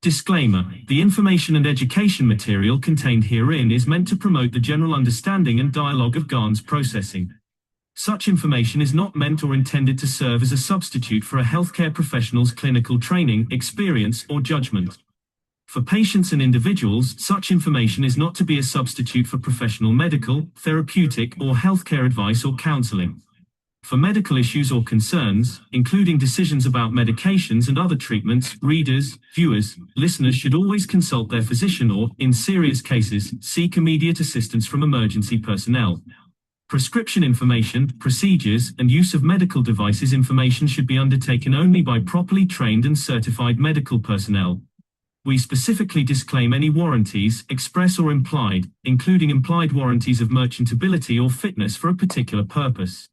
Disclaimer: the information and education material contained herein is meant to promote the general understanding and dialogue of GAN's processing. Such information is not meant or intended to serve as a substitute for a healthcare professional's clinical training, experience, or judgment. For patients and individuals, such information is not to be a substitute for professional medical, therapeutic, or healthcare advice or counseling. For medical issues or concerns, including decisions about medications and other treatments, readers, viewers, listeners should always consult their physician or, in serious cases, seek immediate assistance from emergency personnel. Prescription information, procedures, and use of medical devices information should be undertaken only by properly trained and certified medical personnel. We specifically disclaim any warranties, express or implied, including implied warranties of merchantability or fitness for a particular purpose.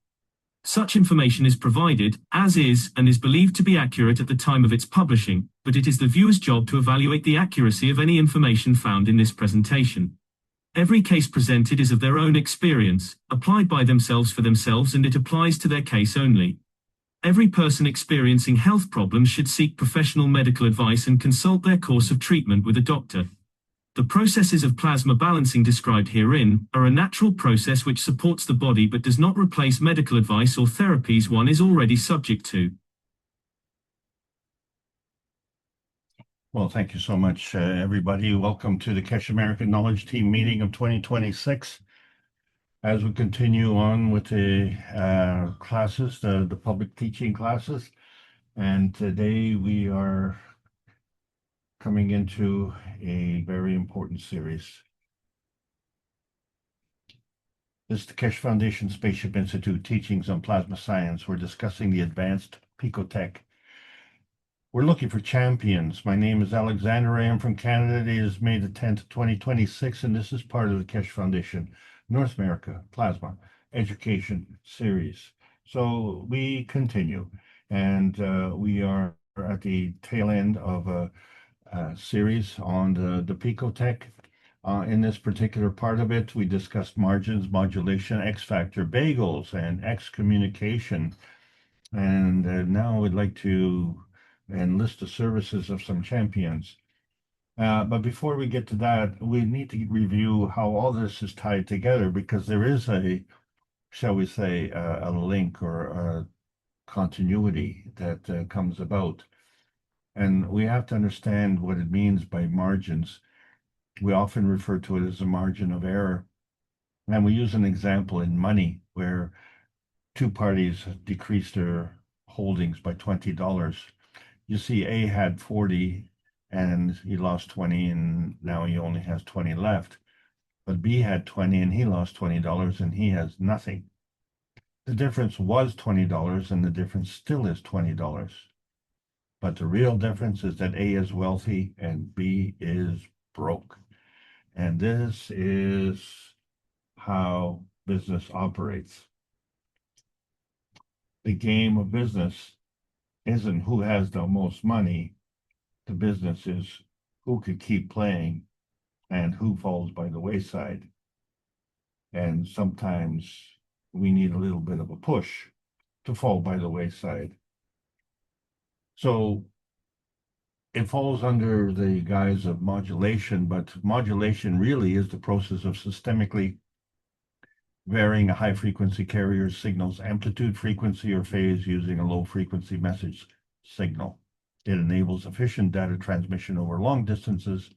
Such information is provided, as is, and is believed to be accurate at the time of its publishing, but it is the viewer's job to evaluate the accuracy of any information found in this presentation. Every case presented is of their own experience, applied by themselves for themselves, and it applies to their case only. Every person experiencing health problems should seek professional medical advice and consult their course of treatment with a doctor. The processes of plasma balancing described herein are a natural process which supports the body but does not replace medical advice or therapies one is already subject to. Well, thank you so much, everybody. Welcome to the Keshe American Knowledge Team meeting of 2026. As we continue on with the classes, the public teaching classes, and today we are coming into a very important series. This is the Keshe Foundation Spaceship Institute Teachings on Plasma Science. We're discussing the advanced PICO tech. We're looking for champions. My name is Alexander. I am from Canada. It is May the 10th, 2026, and this is part of the Keshe Foundation North America Plasma Education Series. So we continue, and we are at the tail end of a series on the PICO tech. In this particular part of it, we discussed margins, modulation, X factor, bagels, and X communication. And now we'd like to enlist the services of some champions. But before we get to that, we need to review how all this is tied together, because there is a, shall we say, a link or a continuity that comes about. And we have to understand what it means by margins. We often refer to it as a margin of error. And we use an example in money where two parties decreased their holdings by $20. You see, A had 40 and he lost 20, and now he only has 20 left. But B had 20 and he lost $20 and he has nothing. The difference was $20 and the difference still is $20. But the real difference is that A is wealthy and B is broke. And this is how business operates. The game of business isn't who has the most money. The business is who could keep playing and who falls by the wayside. And sometimes we need a little bit of a push to fall by the wayside. So it falls under the guise of modulation, but modulation really is the process of systemically varying a high-frequency carrier's signal's amplitude, frequency, or phase using a low-frequency message signal. It enables efficient data transmission over long distances,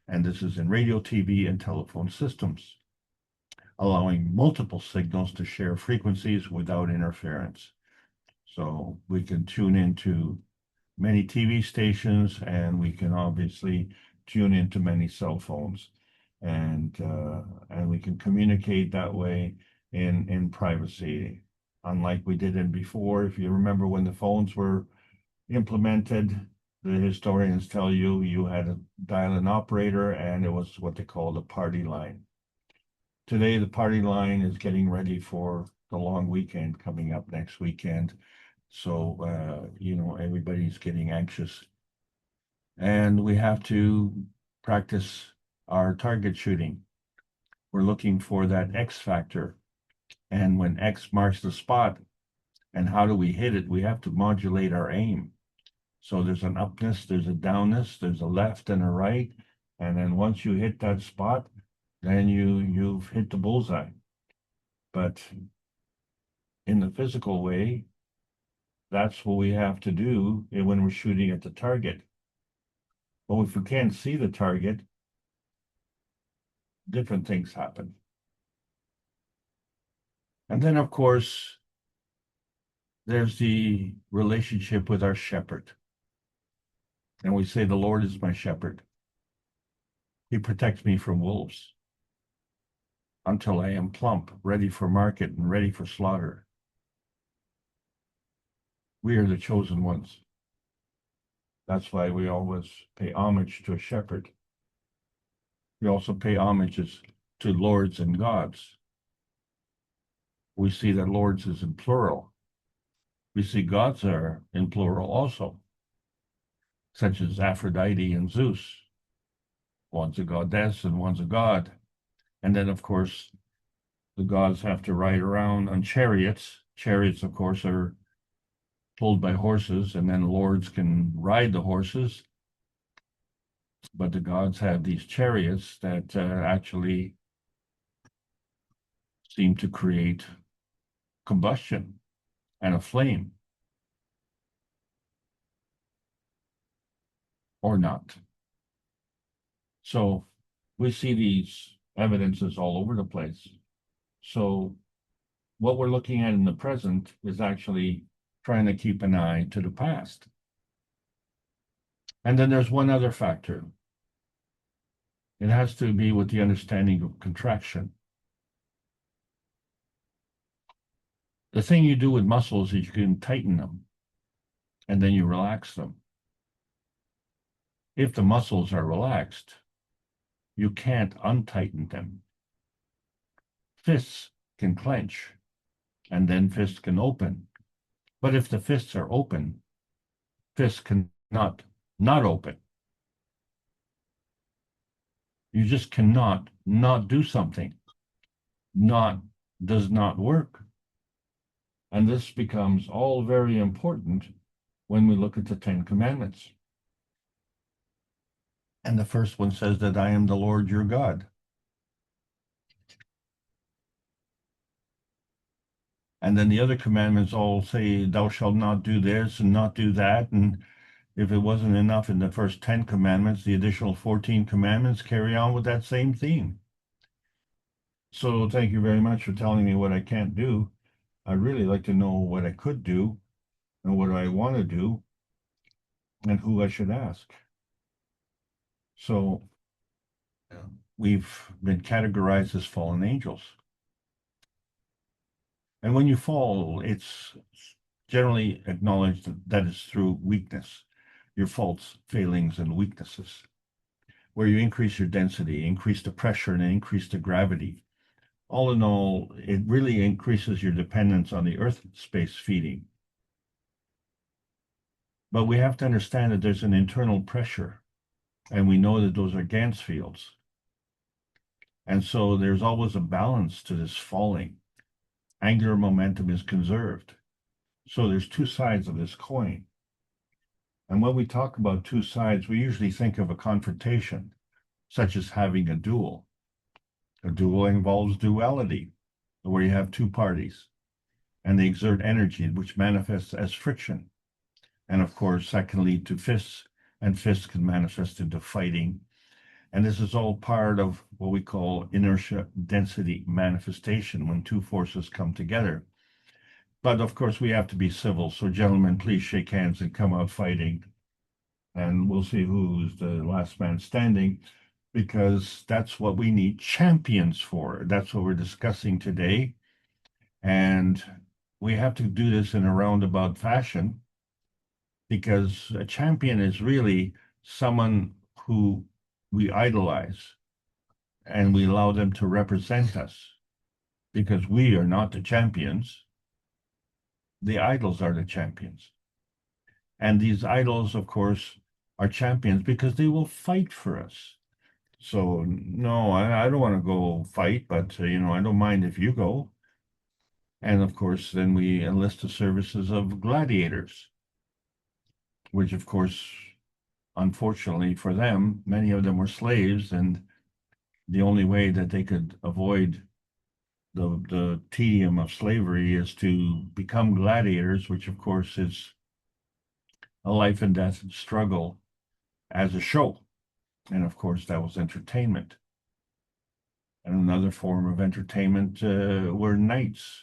and this is in radio, TV, and telephone systems, allowing multiple signals to share frequencies without interference. So we can tune into many TV stations, and we can obviously tune into many cell phones, and we can communicate that way in privacy, unlike we did in before. If you remember when the phones were implemented, the historians tell you you had to dial an operator, and it was what they called a party line. Today, the party line is getting ready for the long weekend coming up next weekend. So, everybody's getting anxious. And we have to practice our target shooting. We're looking for that X factor. And when X marks the spot, and how do we hit it? We have to modulate our aim. So there's an upness, there's a downness, there's a left and a right. And then once you hit that spot, then you've hit the bullseye. But in the physical way, that's what we have to do when we're shooting at the target. But if we can't see the target, different things happen. And then, of course, there's the relationship with our shepherd. And we say, the Lord is my shepherd. He protects me from wolves until I am plump, ready for market and ready for slaughter. We are the chosen ones. That's why we always pay homage to a shepherd. We also pay homages to lords and gods. We see that lords is in plural. We see gods are in plural also, such as Aphrodite and Zeus. One's a goddess and one's a god. And then, of course, the gods have to ride around on chariots. Chariots, of course, are pulled by horses, and then lords can ride the horses. But the gods have these chariots that actually seem to create combustion and a flame. Or not. So we see these evidences all over the place. So what we're looking at in the present is actually trying to keep an eye to the past. And then there's one other factor. It has to be with the understanding of contraction. The thing you do with muscles is you can tighten them, and then you relax them. If the muscles are relaxed, you can't untighten them. Fists can clench, and then fists can open. But if the fists are open, fists cannot not open. You just cannot not do something. Not does not work. And this becomes all very important when we look at the Ten Commandments. And the first one says that I am the Lord your God. And then the other commandments all say, thou shalt not do this and not do that. And if it wasn't enough in the first 10 commandments, the additional 14 commandments carry on with that same theme. So thank you very much for telling me what I can't do. I'd really like to know what I could do and what I want to do and who I should ask. So we've been categorized as fallen angels. And when you fall, it's generally acknowledged that it's through weakness, your faults, failings, and weaknesses, where you increase your density, increase the pressure, and increase the gravity. All in all, it really increases your dependence on the earth space feeding. But we have to understand that there's an internal pressure, and we know that those are Gauss fields. And so there's always a balance to this falling. Angular momentum is conserved. So there's two sides of this coin. And when we talk about two sides, we usually think of a confrontation, such as having a duel. A duel involves duality, where you have two parties, and they exert energy, which manifests as friction. And of course, that can lead to fists, and fists can manifest into fighting. And this is all part of what we call inertia density manifestation when two forces come together. But of course, we have to be civil. So gentlemen, please shake hands and come out fighting. And we'll see who's the last man standing, because that's what we need champions for. That's what we're discussing today. And we have to do this in a roundabout fashion, because a champion is really someone who we idolize and we allow them to represent us, because we are not the champions. The idols are the champions. And these idols, of course, are champions because they will fight for us. So, no, I don't want to go fight, but, I don't mind if you go. And of course, then we enlist the services of gladiators. which of course, unfortunately for them, many of them were slaves, and the only way that they could avoid the tedium of slavery is to become gladiators, which of course is a life and death struggle as a show. And of course, that was entertainment. And another form of entertainment were knights,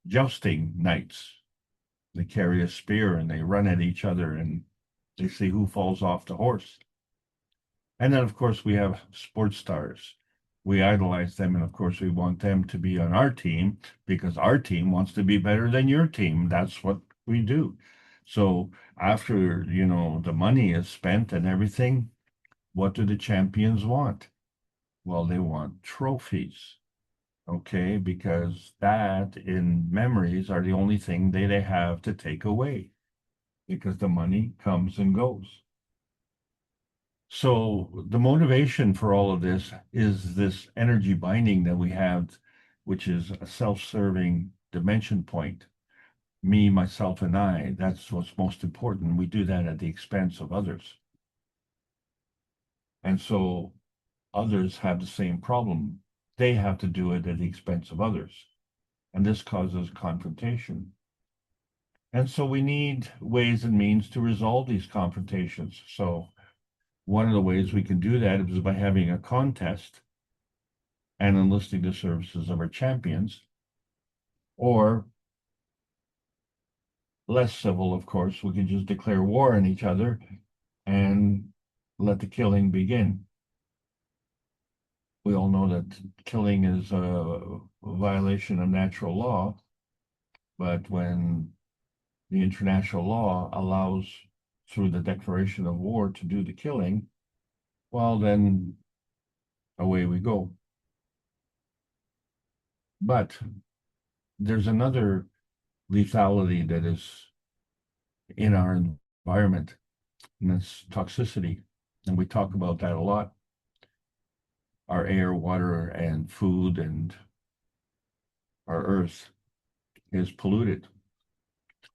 jousting knights. They carry a spear and they run at each other and they see who falls off the horse. And then, of course, we have sports stars. We idolize them, and of course, we want them to be on our team because our team wants to be better than your team. That's what we do. So after, the money is spent and everything, what do the champions want? Well, they want trophies, okay? Because that in memories are the only thing they have to take away because the money comes and goes. So the motivation for all of this is this energy binding that we have, which is a self-serving dimension point. Me, myself, and I, that's what's most important. We do that at the expense of others. And so others have the same problem. They have to do it at the expense of others. And this causes confrontation. And so we need ways and means to resolve these confrontations. So one of the ways we can do that is by having a contest and enlisting the services of our champions, or less civil, of course, we can just declare war on each other and let the killing begin. We all know that killing is a violation of natural law, but when the international law allows through the declaration of war to do the killing, well, then away we go. But there's another lethality that is in our environment, and that's toxicity. And we talk about that a lot. Our air, water, and food, and our earth is polluted.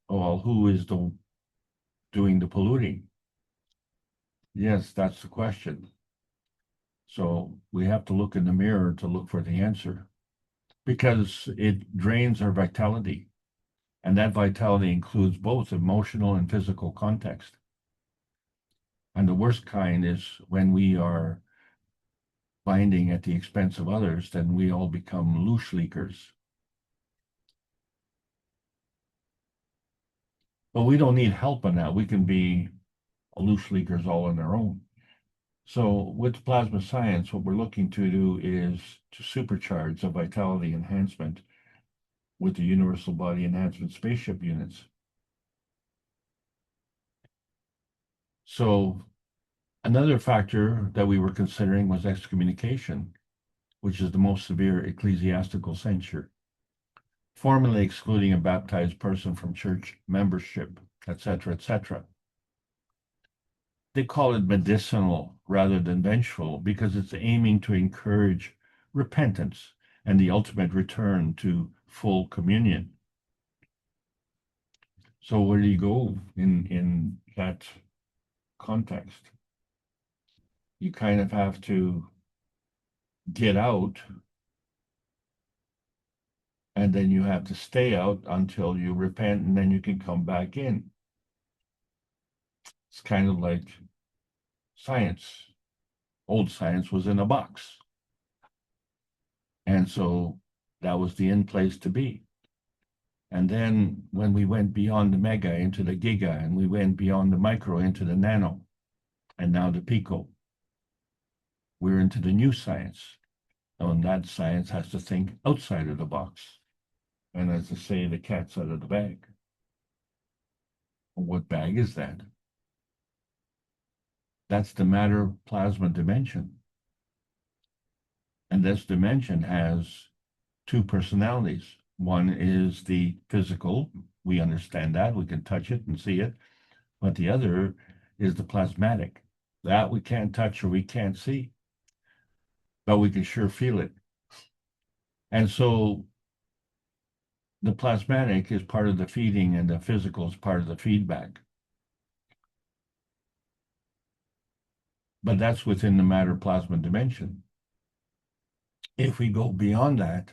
Well, who is doing the polluting? Yes, that's the question. So we have to look in the mirror to look for the answer, because it drains our vitality. And that vitality includes both emotional and physical context. And the worst kind is when we are binding at the expense of others, then we all become loose leakers. But we don't need help on that. We can be loose leakers all on our own. So with plasma science, what we're looking to do is to supercharge the vitality enhancement with the universal body enhancement spaceship units. So another factor that we were considering was excommunication, which is the most severe ecclesiastical censure, formally excluding a baptized person from church membership, etc., etc. They call it medicinal rather than vengeful because it's aiming to encourage repentance and the ultimate return to full communion. So where do you go in that context? You kind of have to get out, and then you have to stay out until you repent, and then you can come back in. It's kind of like science. Old science was in a box. And so that was the end place to be. And then when we went beyond the mega into the giga, and we went beyond the micro into the nano, and now the pico, we're into the new science. And that science has to think outside of the box. And as I say, the cat's out of the bag. What bag is that? That's the matter plasma dimension. And this dimension has two personalities. One is the physical. We understand that. We can touch it and see it. But the other is the plasmatic. That we can't touch or we can't see. But we can sure feel it. And so The plasmatic is part of the feeding and the physical is part of the feedback. But that's within the matter plasma dimension. If we go beyond that,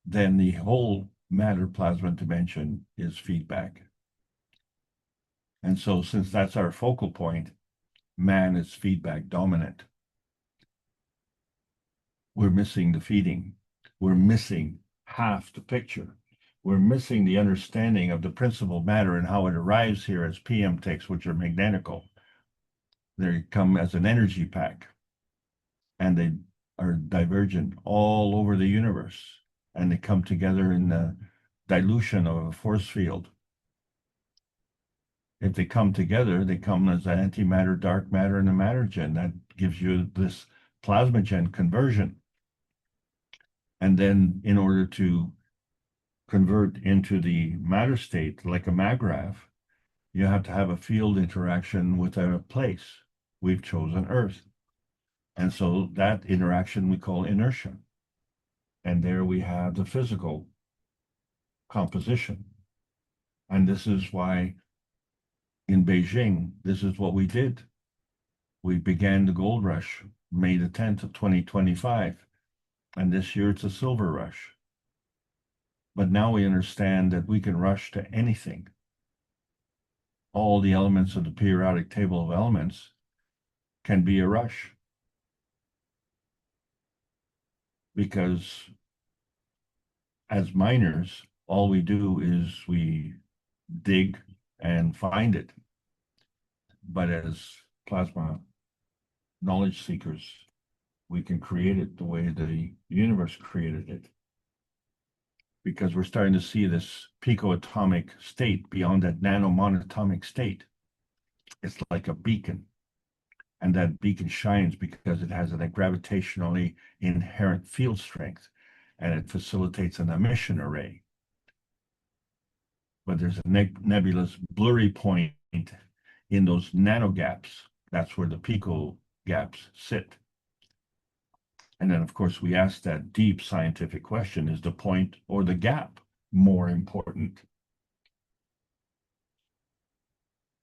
then the whole matter plasma dimension is feedback. And so since that's our focal point, man is feedback dominant. We're missing the feeding. We're missing half the picture. We're missing the understanding of the principal matter and how it arrives here as PM ticks, which are magnetical. They come as an energy pack, and they are divergent all over the universe, and they come together in the dilution of a force field. If they come together, they come as antimatter, dark matter, and a matter gen. That gives you this plasmagen conversion. And then in order to convert into the matter state, like a maggraph, you have to have a field interaction with a place. We've chosen Earth. And so that interaction we call inertia. And there we have the physical composition. And this is why in Beijing, this is what we did. We began the gold rush May the 10th of 2025. And this year it's a silver rush. But now we understand that we can rush to anything. All the elements of the periodic table of elements can be a rush. Because as miners, all we do is we dig and find it. But as plasma knowledge seekers, we can create it the way the universe created it. Because we're starting to see this pico-atomic state beyond that nanomonatomic state. It's like a beacon. And that beacon shines because it has a gravitationally inherent field strength, and it facilitates an emission array. But there's a nebulous blurry point in those nano gaps. That's where the pico gaps sit. And then, of course, we ask that deep scientific question, is the point or the gap more important?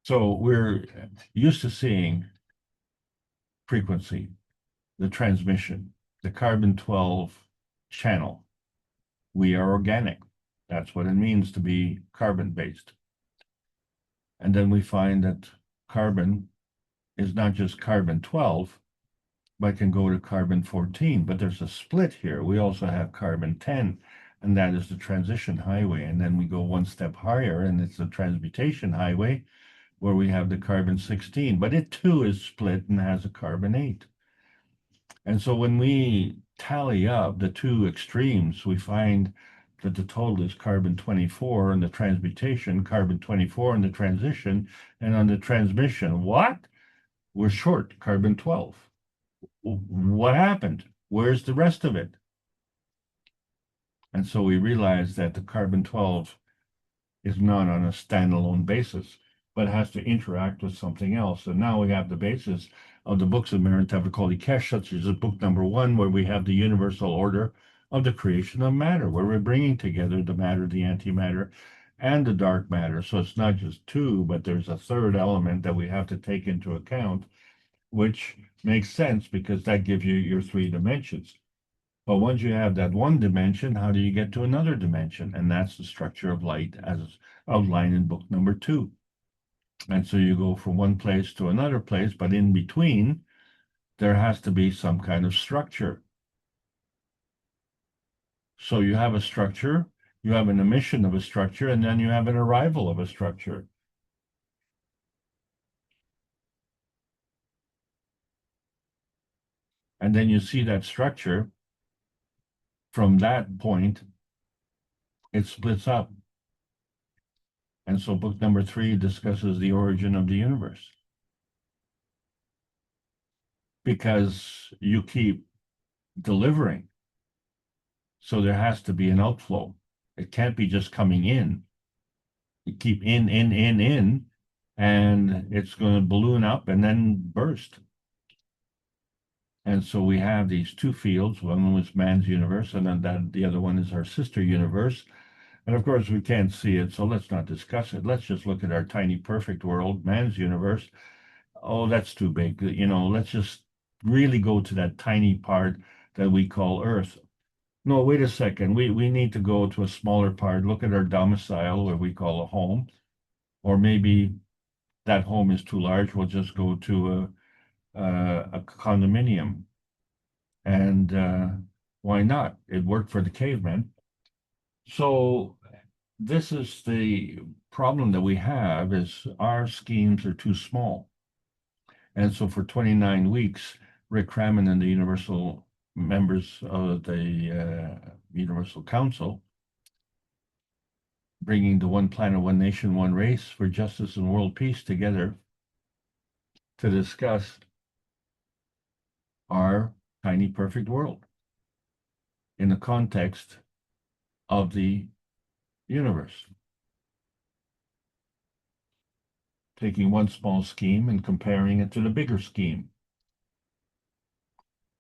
So we're used to seeing frequency, the transmission, the carbon-12 channel. We are organic. That's what it means to be carbon-based. And then we find that carbon is not just carbon-12, but can go to carbon-14. But there's a split here. We also have carbon-10, and that is the transition highway. And then we go one step higher, and it's the transmutation highway, where we have the carbon-16. But it too is split and has a carbon-8. And so when we tally up the two extremes, we find that the total is carbon-24 in the transmutation, carbon-24 in the transition, and on the transmission, what? We're short carbon-12. What happened? Where's the rest of it? And so we realize that the carbon-12 is not on a standalone basis, but has to interact with something else. And now we have the basis of the books of Merit Tavakoli Kesh, such as book number 1, where we have the universal order of the creation of matter, where we're bringing together the matter, the antimatter, and the dark matter. So it's not just two, but there's a third element that we have to take into account, which makes sense because that gives you your 3 dimensions. But once you have that one dimension, how do you get to another dimension? And that's the structure of light as outlined in book number 2. And so you go from one place to another place, but in between, there has to be some kind of structure. So you have a structure, you have an emission of a structure, and then you have an arrival of a structure. And then you see that structure. From that point, it splits up. And so book number 3 discusses the origin of the universe. Because you keep delivering. So there has to be an outflow. It can't be just coming in. You keep in, and it's going to balloon up and then burst. And so we have these two fields. One was man's universe, and then the other one is our sister universe. And of course, we can't see it, so let's not discuss it. Let's just look at our tiny perfect world, man's universe. Oh, that's too big. Let's just really go to that tiny part that we call Earth. No, wait a second. We need to go to a smaller part. Look at our domicile, where we call a home. Or maybe that home is too large. We'll just go to a condominium. And why not? It worked for the cavemen. So this is the problem that we have, is our schemes are too small. And so for 29 weeks, Rick Crammond and the Universal members of the Universal Council, bringing the one planet, one nation, one race for justice and world peace together to discuss our tiny perfect world in the context of the universe. Taking one small scheme and comparing it to the bigger scheme.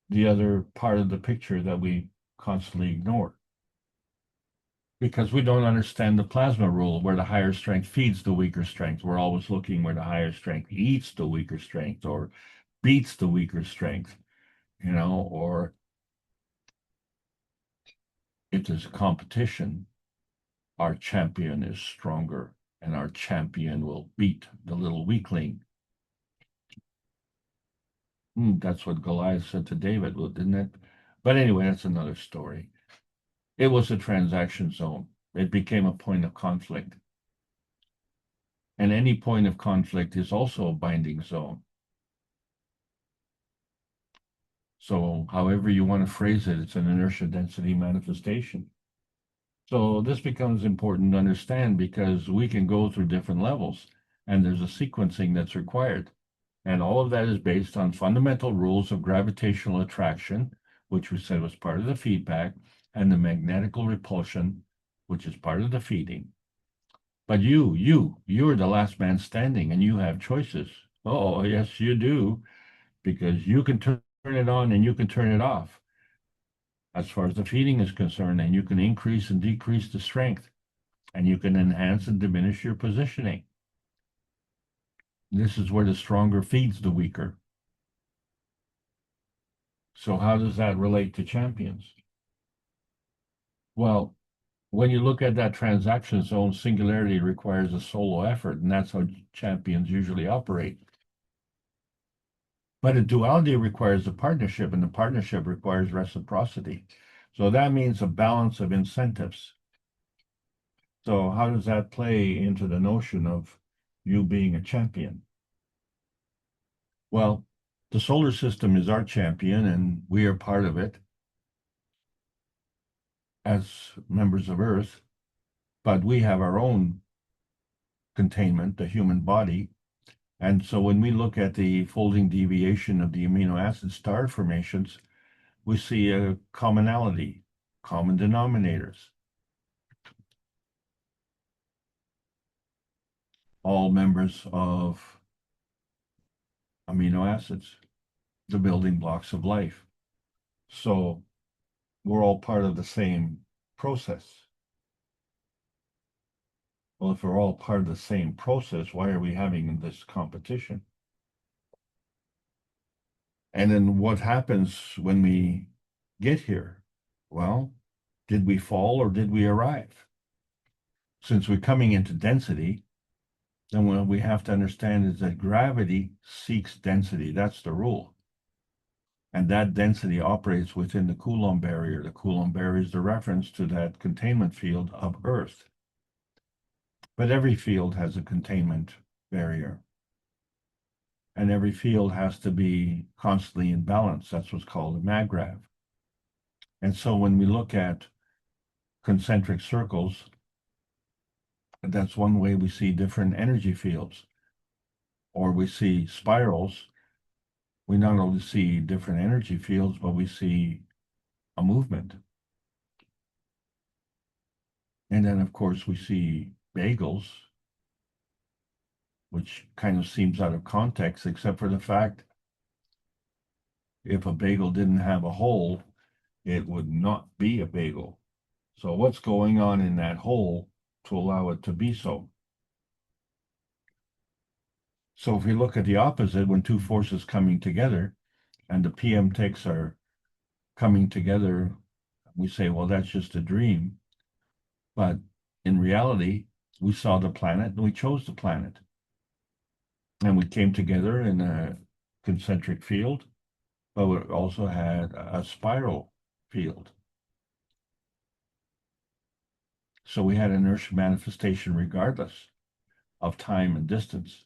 The other part of the picture that we constantly ignore. Because we don't understand the plasma rule, where the higher strength feeds the weaker strength. We're always looking where the higher strength eats the weaker strength or beats the weaker strength, or if there's a competition, our champion is stronger and our champion will beat the little weakling. That's what Goliath said to David, didn't it? But anyway, that's another story. It was a transaction zone. It became a point of conflict. And any point of conflict is also a binding zone. So however you want to phrase it, it's an inertia density manifestation. So this becomes important to understand, because we can go through different levels and there's a sequencing that's required. And all of that is based on fundamental rules of gravitational attraction, which we said was part of the feedback, and the magnetical repulsion, which is part of the feeding. But you're the last man standing, and you have choices. Oh, yes, you do, because you can turn it on and you can turn it off as far as the feeding is concerned, and you can increase and decrease the strength, and you can enhance and diminish your positioning. This is where the stronger feeds the weaker. So how does that relate to champions? Well, when you look at that transaction zone, singularity requires a solo effort, and that's how champions usually operate. But a duality requires a partnership, and the partnership requires reciprocity. So that means a balance of incentives. So how does that play into the notion of you being a champion? Well, the solar system is our champion, and we are part of it as members of Earth, but we have our own containment, the human body. And so when we look at the folding deviation of the amino acid star formations, we see a commonality, common denominators. All members of amino acids, the building blocks of life. So we're all part of the same process. Well, if we're all part of the same process, why are we having this competition? And then what happens when we get here? Well, did we fall or did we arrive? Since we're coming into density, then what we have to understand is that gravity seeks density. That's the rule. And that density operates within the Coulomb barrier. The Coulomb barrier is the reference to that containment field of Earth. But every field has a containment barrier. And every field has to be constantly in balance. That's what's called a maggrav. And so when we look at concentric circles, that's one way we see different energy fields. Or we see spirals. We not only see different energy fields, but we see a movement. And then, of course, we see bagels, which kind of seems out of context, except for the fact If a bagel didn't have a hole, it would not be a bagel. So what's going on in that hole to allow it to be so? So if we look at the opposite, when two forces coming together and the PM techs are coming together, we say, well, that's just a dream. But in reality, we saw the planet and we chose the planet. And we came together in a concentric field, but we also had a spiral field. So we had inertial manifestation regardless of time and distance.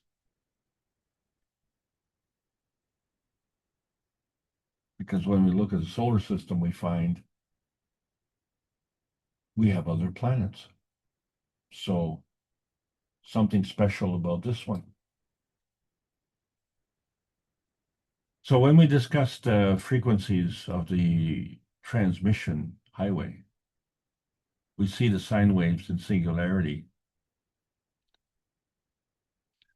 Because when we look at the solar system, we find we have other planets. So something special about this one. So when we discussed frequencies of the transmission highway, we see the sine waves in singularity.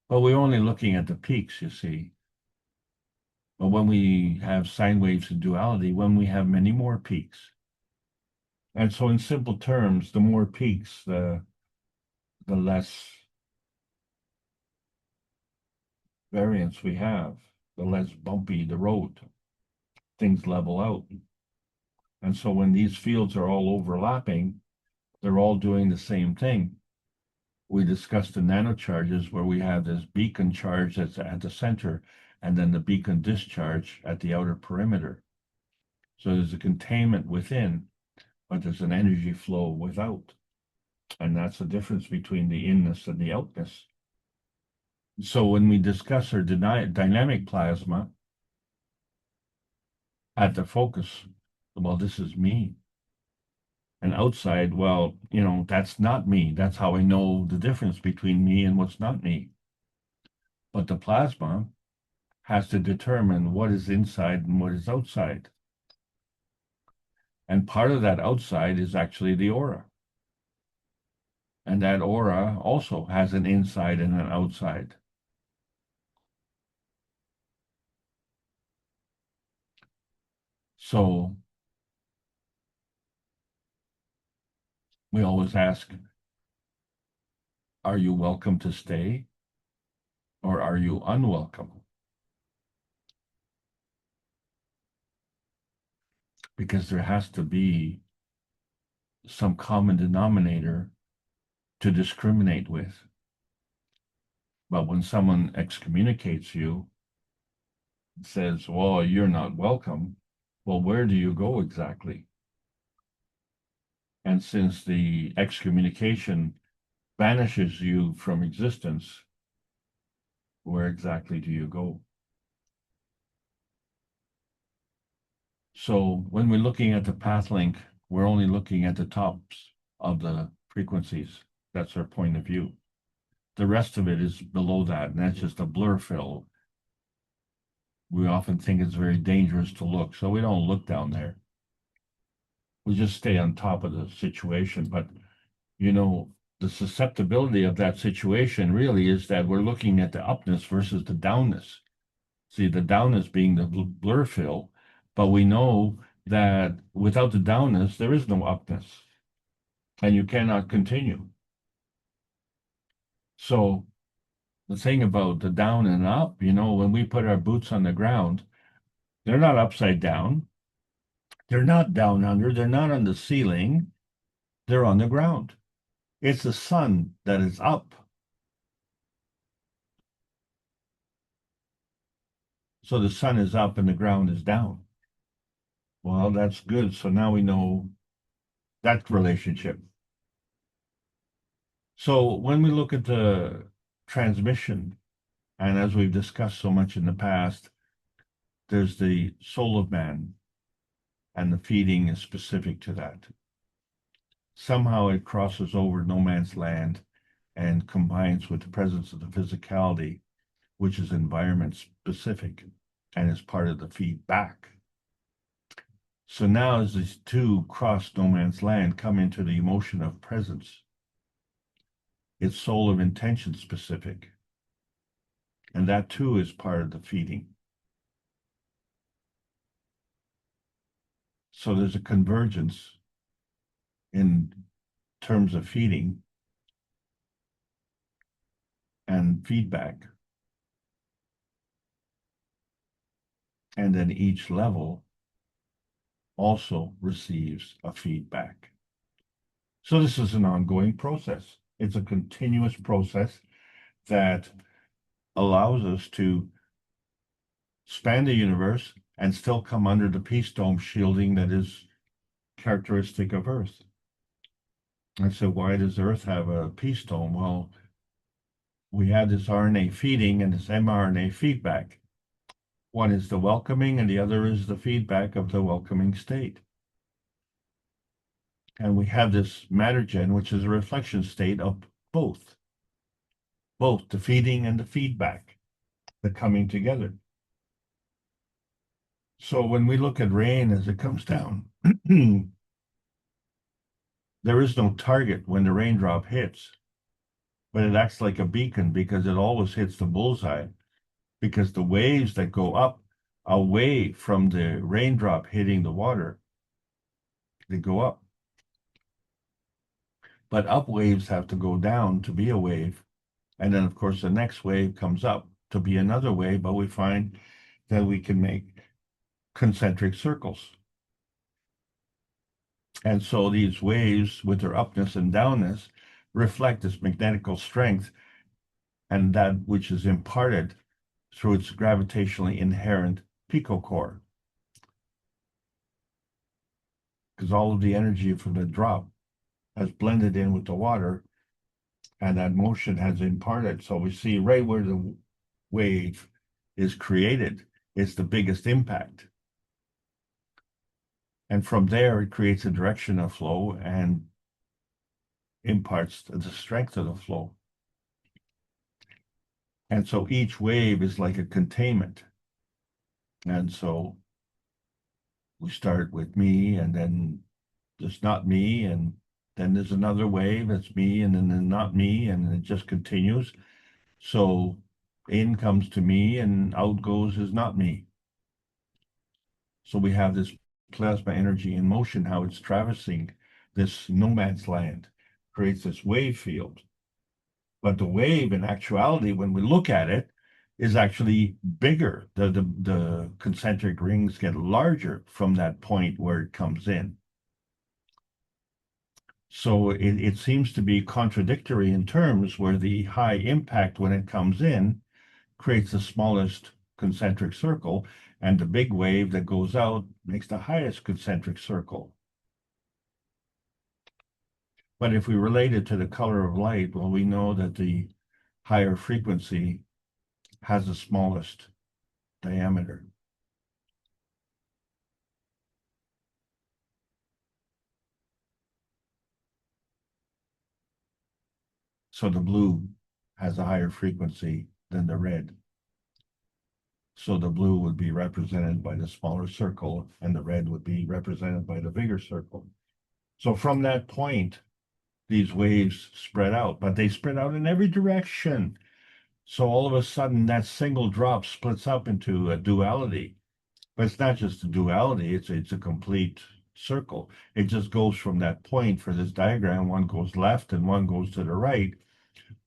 But we're only looking at the peaks, you see. But when we have sine waves in duality, when we have many more peaks. And so in simple terms, the more peaks, the less variance we have, the less bumpy the road. Things level out. And so when these fields are all overlapping, they're all doing the same thing. We discussed the nanocharges where we have this beacon charge that's at the center and then the beacon discharge at the outer perimeter. So there's a containment within, but there's an energy flow without. And that's the difference between the inness and the outness. So when we discuss our dynamic plasma at the focus, well, this is me. And outside, well, that's not me. That's how I know the difference between me and what's not me. But the plasma has to determine what is inside and what is outside. And part of that outside is actually the aura. And that aura also has an inside and an outside. So we always ask, are you welcome to stay or are you unwelcome? Because there has to be some common denominator to discriminate with. But when someone excommunicates you, says, well, you're not welcome, well, where do you go exactly? And since the excommunication banishes you from existence, where exactly do you go? So when we're looking at the path link, we're only looking at the tops of the frequencies. That's our point of view. The rest of it is below that, and that's just a blur fill. We often think it's very dangerous to look, so we don't look down there. We just stay on top of the situation. But, the susceptibility of that situation really is that we're looking at the upness versus the downness. See, the downness being the blur fill, but we know that without the downness, there is no upness, and you cannot continue. So the thing about the down and up, when we put our boots on the ground, they're not upside down. They're not down under. They're not on the ceiling. They're on the ground. It's the sun that is up. So the sun is up and the ground is down. Well, that's good. So now we know that relationship. So when we look at the transmission, and as we've discussed so much in the past, there's the soul of man, and the feeding is specific to that. Somehow it crosses over no man's land and combines with the presence of the physicality, which is environment specific and is part of the feedback. So now as these two cross no man's land, come into the emotion of presence, it's soul of intention specific. And that too is part of the feeding. So there's a convergence in terms of feeding and feedback. And then each level also receives a feedback. So this is an ongoing process. It's a continuous process that allows us to span the universe and still come under the peace dome shielding that is characteristic of Earth. I said, why does Earth have a peace dome? Well, we have this RNA feeding and this mRNA feedback. One is the welcoming and the other is the feedback of the welcoming state. And we have this matter gen, which is a reflection state of both the feeding and the feedback, the coming together. So when we look at rain as it comes down, there is no target when the raindrop hits, but it acts like a beacon because it always hits the bullseye, because the waves that go up away from the raindrop hitting the water, they go up. But up waves have to go down to be a wave. And then, of course, the next wave comes up to be another wave, but we find that we can make concentric circles. And so these waves, with their upness and downness, reflect this magnetical strength and that which is imparted through its gravitationally inherent PICO core. Because all of the energy from the drop has blended in with the water, and that motion has imparted. So we see right where the wave is created is the biggest impact. And from there, it creates a direction of flow and imparts the strength of the flow. And so each wave is like a containment. And so we start with me, and then there's not me, and then there's another wave that's me, and then not me, and it just continues. So in comes to me, and out goes is not me. So we have this plasma energy in motion, how it's traversing this no man's land, creates this wave field. But the wave, in actuality, when we look at it, is actually bigger. The concentric rings get larger from that point where it comes in. So it seems to be contradictory in terms where the high impact when it comes in creates the smallest concentric circle, and the big wave that goes out makes the highest concentric circle. But if we relate it to the color of light, well, we know that the higher frequency has the smallest diameter. So the blue has a higher frequency than the red. So the blue would be represented by the smaller circle, and the red would be represented by the bigger circle. So from that point, these waves spread out, but they spread out in every direction. So all of a sudden, that single drop splits up into a duality. But it's not just a duality, it's a complete circle. It just goes from that point for this diagram, one goes left and one goes to the right,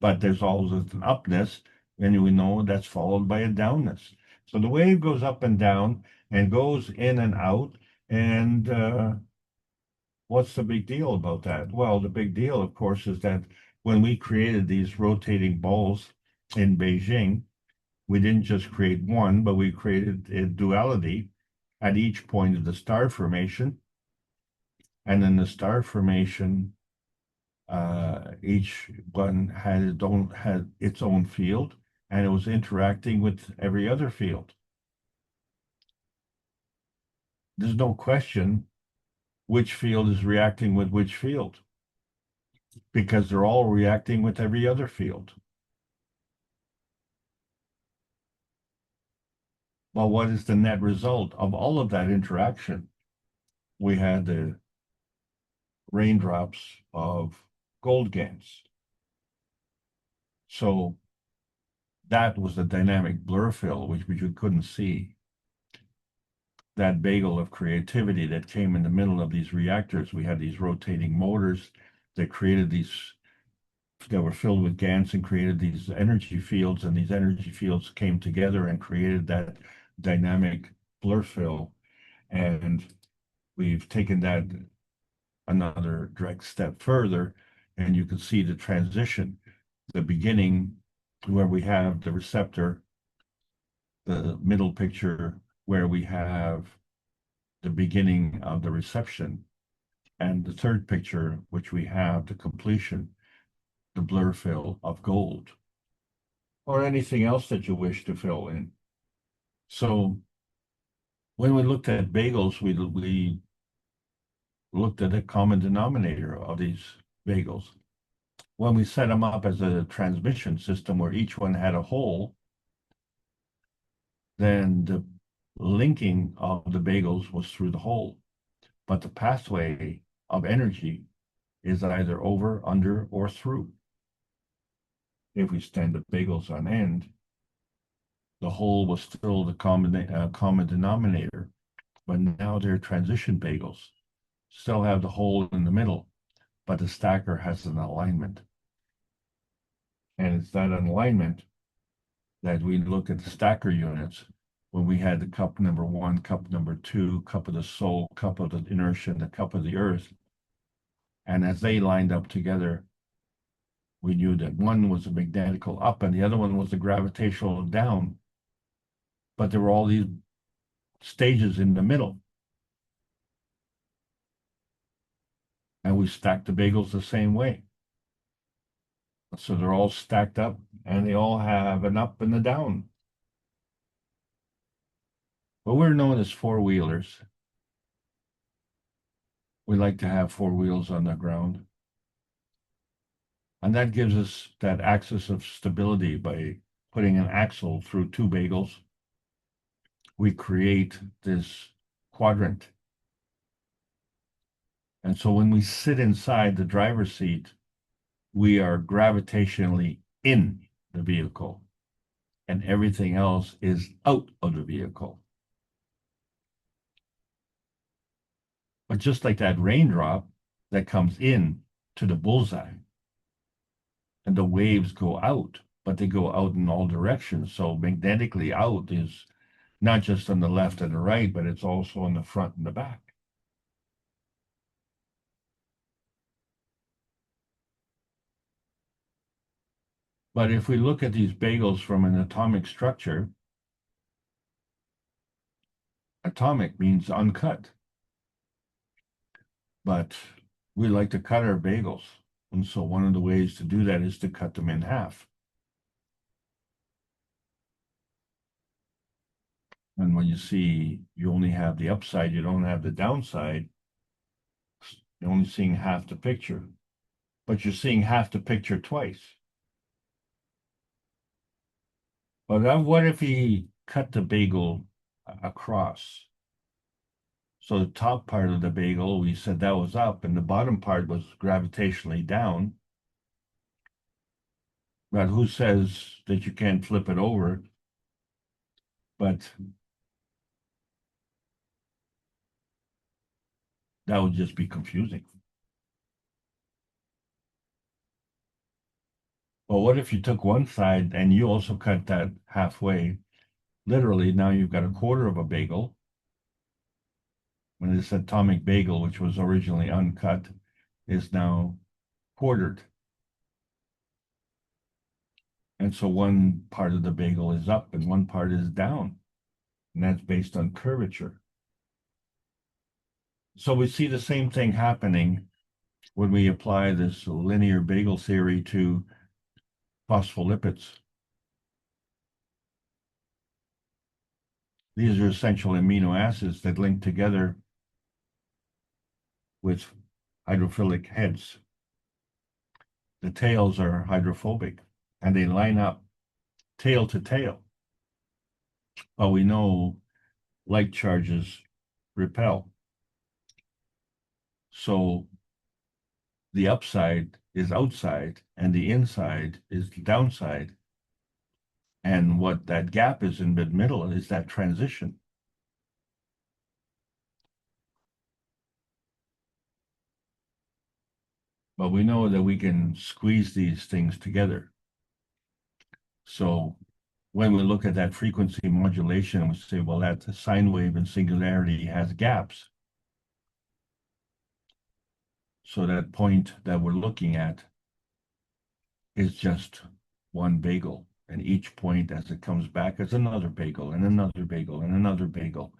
but there's always an upness, and we know that's followed by a downness. So the wave goes up and down and goes in and out, and what's the big deal about that? Well, the big deal, of course, is that when we created these rotating balls in Beijing, we didn't just create one, but we created a duality at each point of the star formation. And then the star formation, each one had its own field, and it was interacting with every other field. There's no question which field is reacting with which field, because they're all reacting with every other field. Well, what is the net result of all of that interaction? We had the raindrops of gold gans. So that was the dynamic blur fill, which you couldn't see. that bagel of creativity that came in the middle of these reactors. We had these rotating motors that created these, that were filled with GANs and created these energy fields, and these energy fields came together and created that dynamic blur fill. And we've taken that another direct step further, and you can see the transition, the beginning where we have the receptor, the middle picture where we have the beginning of the reception, and the third picture, which we have the completion, the blur fill of gold, or anything else that you wish to fill in. So when we looked at bagels, we looked at the common denominator of these bagels. When we set them up as a transmission system where each one had a hole, then the linking of the bagels was through the hole. But the pathway of energy is either over, under, or through. If we stand the bagels on end, the hole was still the common denominator, but now they're transition bagels. Still have the hole in the middle, but the stacker has an alignment. And it's that alignment that we look at the stacker units when we had the cup number 1, cup number 2, cup of the soul, cup of the inertia, and the cup of the earth. And as they lined up together, we knew that one was a magnetical up and the other one was a gravitational down. But there were all these stages in the middle. And we stacked the bagels the same way. So they're all stacked up and they all have an up and a down. But we're known as four-wheelers. We like to have four wheels on the ground. And that gives us that axis of stability by putting an axle through two bagels. We create this quadrant. And so when we sit inside the driver's seat, we are gravitationally in the vehicle, and everything else is out of the vehicle. But just like that raindrop that comes in to the bullseye, and the waves go out, but they go out in all directions. So magnetically out is not just on the left and the right, but it's also on the front and the back. But if we look at these bagels from an atomic structure, atomic means uncut. But we like to cut our bagels. And so one of the ways to do that is to cut them in half. And when you see you only have the upside, you don't have the downside, you're only seeing half the picture. But you're seeing half the picture twice. But what if he cut the bagel across? So the top part of the bagel, we said that was up, and the bottom part was gravitationally down. But who says that you can't flip it over? But that would just be confusing. Well, what if you took one side and you also cut that halfway? Literally, now you've got a quarter of a bagel. When this atomic bagel, which was originally uncut, is now quartered. And so one part of the bagel is up and one part is down. And that's based on curvature. So we see the same thing happening when we apply this linear bagel theory to phospholipids. These are essential amino acids that link together with hydrophilic heads. The tails are hydrophobic and they line up tail to tail. But we know like charges repel. So the upside is outside and the inside is the downside. And what that gap is in mid-middle is that transition. but we know that we can squeeze these things together. So when we look at that frequency modulation, we say, well, that sine wave in singularity has gaps. So that point that we're looking at is just one bagel. And each point as it comes back is another bagel and another bagel and another bagel.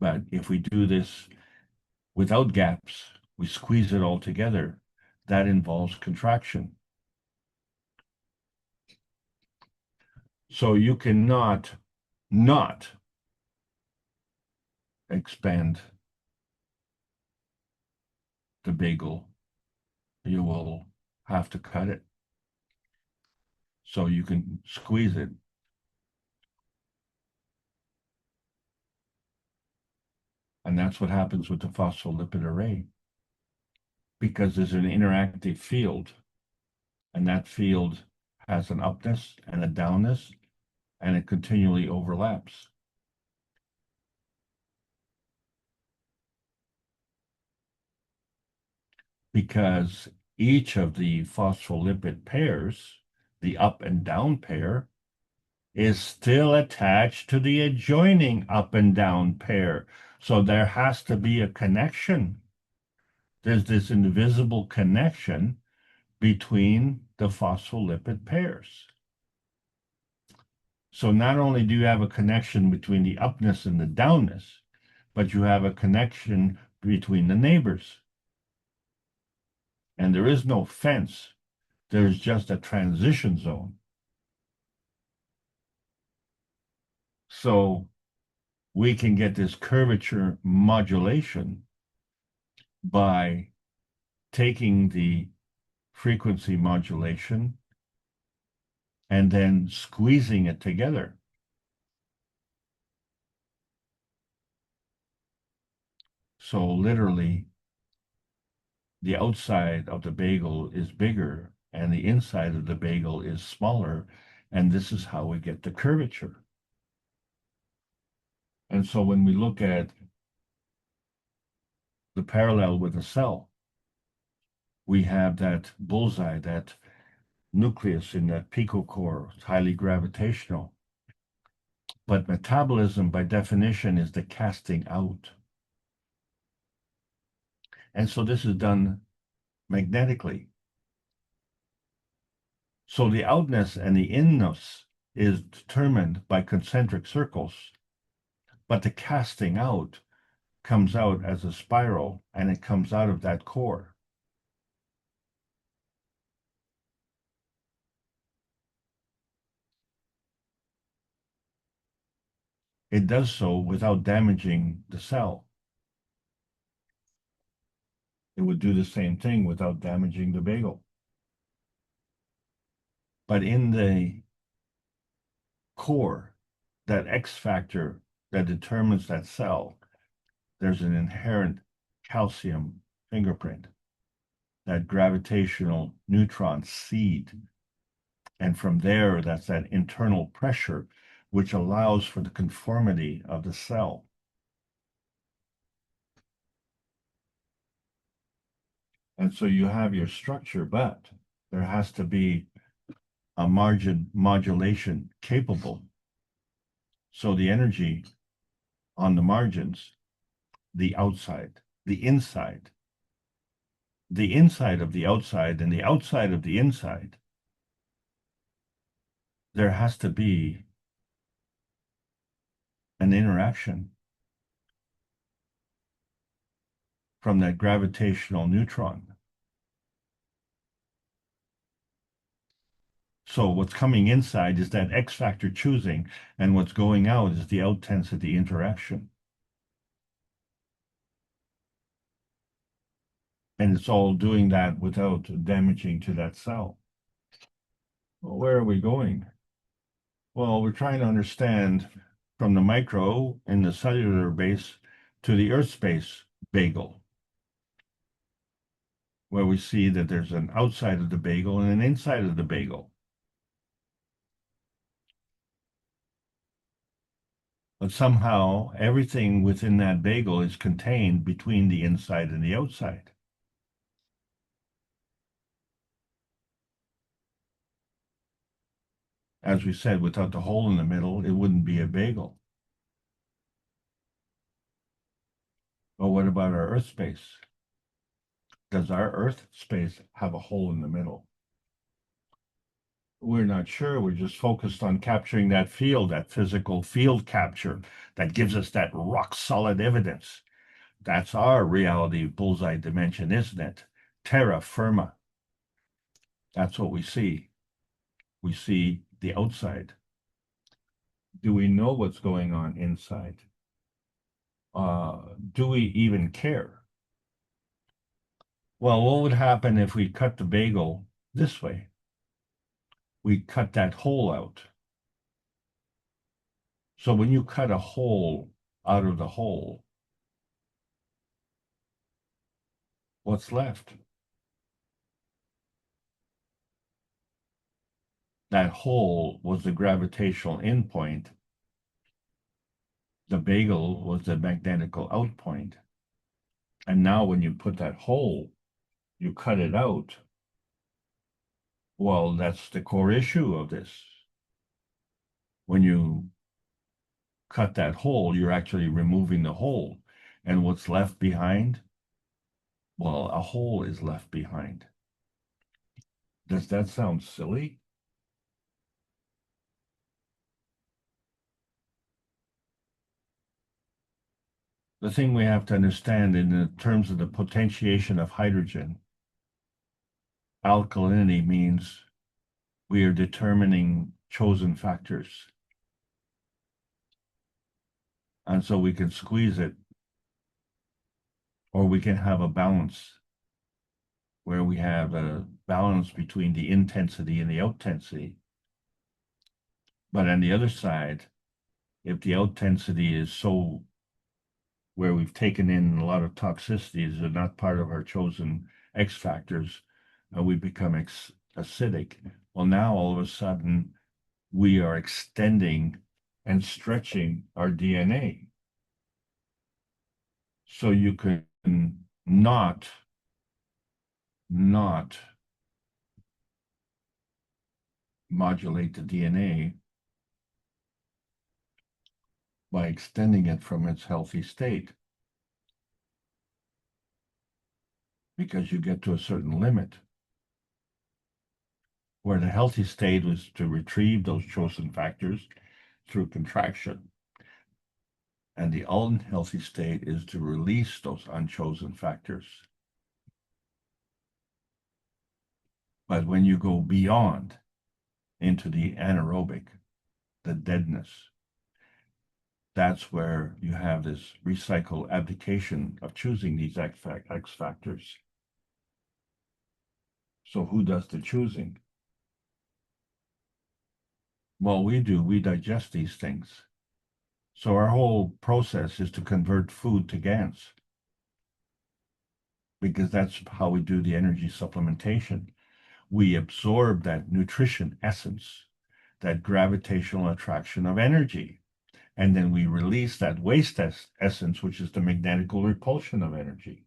But if we do this without gaps, we squeeze it all together, that involves contraction. So you cannot not expand the bagel. You will have to cut it. So you can squeeze it. And that's what happens with the phospholipid array. Because there's an interactive field, and that field has an upness and a downness, and it continually overlaps. Because each of the phospholipid pairs, the up and down pair, is still attached to the adjoining up and down pair. So there has to be a connection. There's this invisible connection between the phospholipid pairs. So not only do you have a connection between the upness and the downness, but you have a connection between the neighbors. And there is no fence. There's just a transition zone. So we can get this curvature modulation by taking the frequency modulation and then squeezing it together. So literally, the outside of the bagel is bigger and the inside of the bagel is smaller, and this is how we get the curvature. And so when we look at the parallel with a cell, we have that bullseye, that nucleus in that PICO core, it's highly gravitational. But metabolism, by definition, is the casting out. And so this is done magnetically. So the outness and the inness is determined by concentric circles, but the casting out comes out as a spiral, and it comes out of that core. It does so without damaging the cell. It would do the same thing without damaging the bagel. But in the core, that X factor that determines that cell, there's an inherent calcium fingerprint, that gravitational neutron seed. And from there, that's that internal pressure, which allows for the conformity of the cell. And so you have your structure, but there has to be a margin modulation capable. So the energy on the margins, the outside, the inside of the outside, and the outside of the inside, there has to be an interaction from that gravitational neutron. So what's coming inside is that X factor choosing, and what's going out is the out-tensity interaction. And it's all doing that without damaging to that cell. Well, where are we going? Well, we're trying to understand from the micro and the cellular base to the Earth space bagel, where we see that there's an outside of the bagel and an inside of the bagel. But somehow everything within that bagel is contained between the inside and the outside. As we said, without the hole in the middle, it wouldn't be a bagel. But what about our Earth space? Does our Earth space have a hole in the middle? We're not sure. We're just focused on capturing that field, that physical field capture that gives us that rock solid evidence. That's our reality bullseye dimension, isn't it? Terra firma. That's what we see. We see the outside. Do we know what's going on inside? Do we even care? Well, what would happen if we cut the bagel this way? We cut that hole out. So when you cut a hole out of the hole, what's left? That hole was the gravitational endpoint. The bagel was the magnetical outpoint. And now when you put that hole, you cut it out. Well, that's the core issue of this. When you cut that hole, you're actually removing the hole. And what's left behind? Well, a hole is left behind. Does that sound silly? The thing we have to understand in the terms of the potentiation of hydrogen, alkalinity means we are determining chosen factors. And so we can squeeze it, or we can have a balance where we have a balance between the intensity and the outintensity. But on the other side, if the outintensity is so where we've taken in a lot of toxicities that are not part of our chosen X factors, we become acidic. Well, now all of a sudden we are extending and stretching our DNA. So you can not modulate the DNA by extending it from its healthy state, because you get to a certain limit where the healthy state was to retrieve those chosen factors through contraction, and the unhealthy state is to release those unchosen factors. But when you go beyond into the anaerobic, the deadness, that's where you have this recycle abdication of choosing these X factors. So who does the choosing? Well, we do. We digest these things. So our whole process is to convert food to GANs, because that's how we do the energy supplementation. We absorb that nutrition essence, that gravitational attraction of energy, and then we release that waste essence, which is the magnetical repulsion of energy.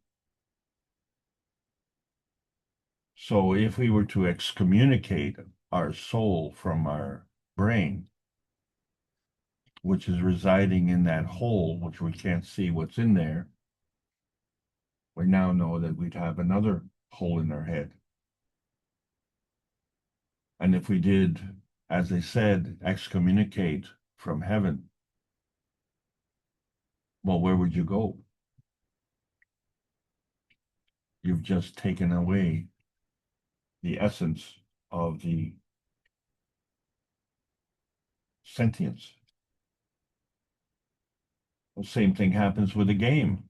So if we were to excommunicate our soul from our brain, which is residing in that hole, which we can't see what's in there, we now know that we'd have another hole in our head. And if we did, as they said, excommunicate from heaven, well, where would you go? You've just taken away the essence of the sentience. The same thing happens with a game.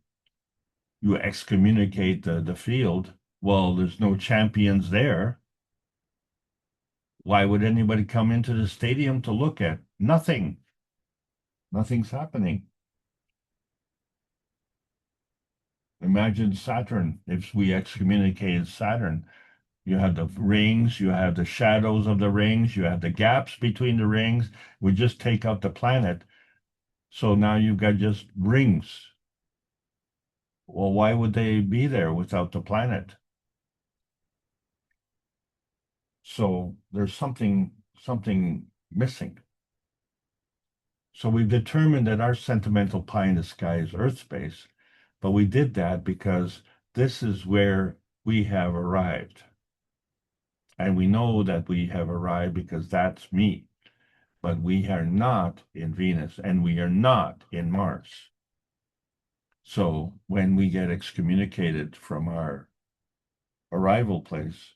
You excommunicate the field. Well, there's no champions there. Why would anybody come into the stadium to look at? Nothing. Nothing's happening. Imagine Saturn. If we excommunicated Saturn, you have the rings, you have the shadows of the rings, you have the gaps between the rings. We just take out the planet. So now you've got just rings. Well, why would they be there without the planet? So there's something missing. So we've determined that our sentimental pie in the sky is Earth space, but we did that because this is where we have arrived. And we know that we have arrived because that's me. But we are not in Venus and we are not in Mars. So when we get excommunicated from our arrival place,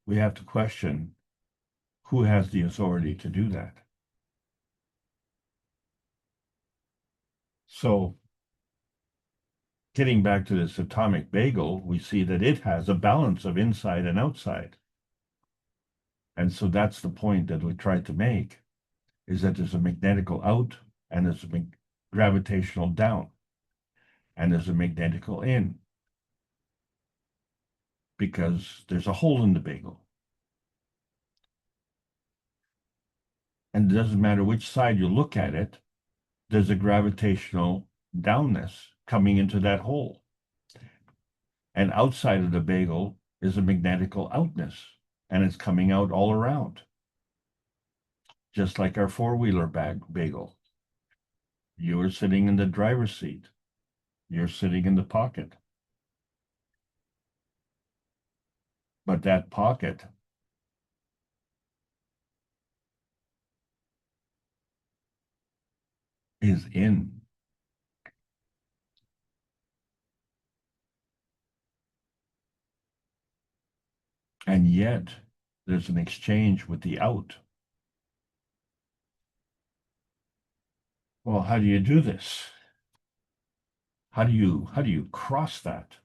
we have to question who has the authority to do that. So getting back to this atomic bagel, we see that it has a balance of inside and outside. And so that's the point that we tried to make, is that there's a magnetical out and there's a gravitational down and there's a magnetical in because there's a hole in the bagel. And it doesn't matter which side you look at it, there's a gravitational downness coming into that hole. And outside of the bagel is a magnetical outness, and it's coming out all around. Just like our four-wheeler bagel. You are sitting in the driver's seat. You're sitting in the pocket. But that pocket is in. And yet there's an exchange with the out. Well, how do you do this? How do you cross that?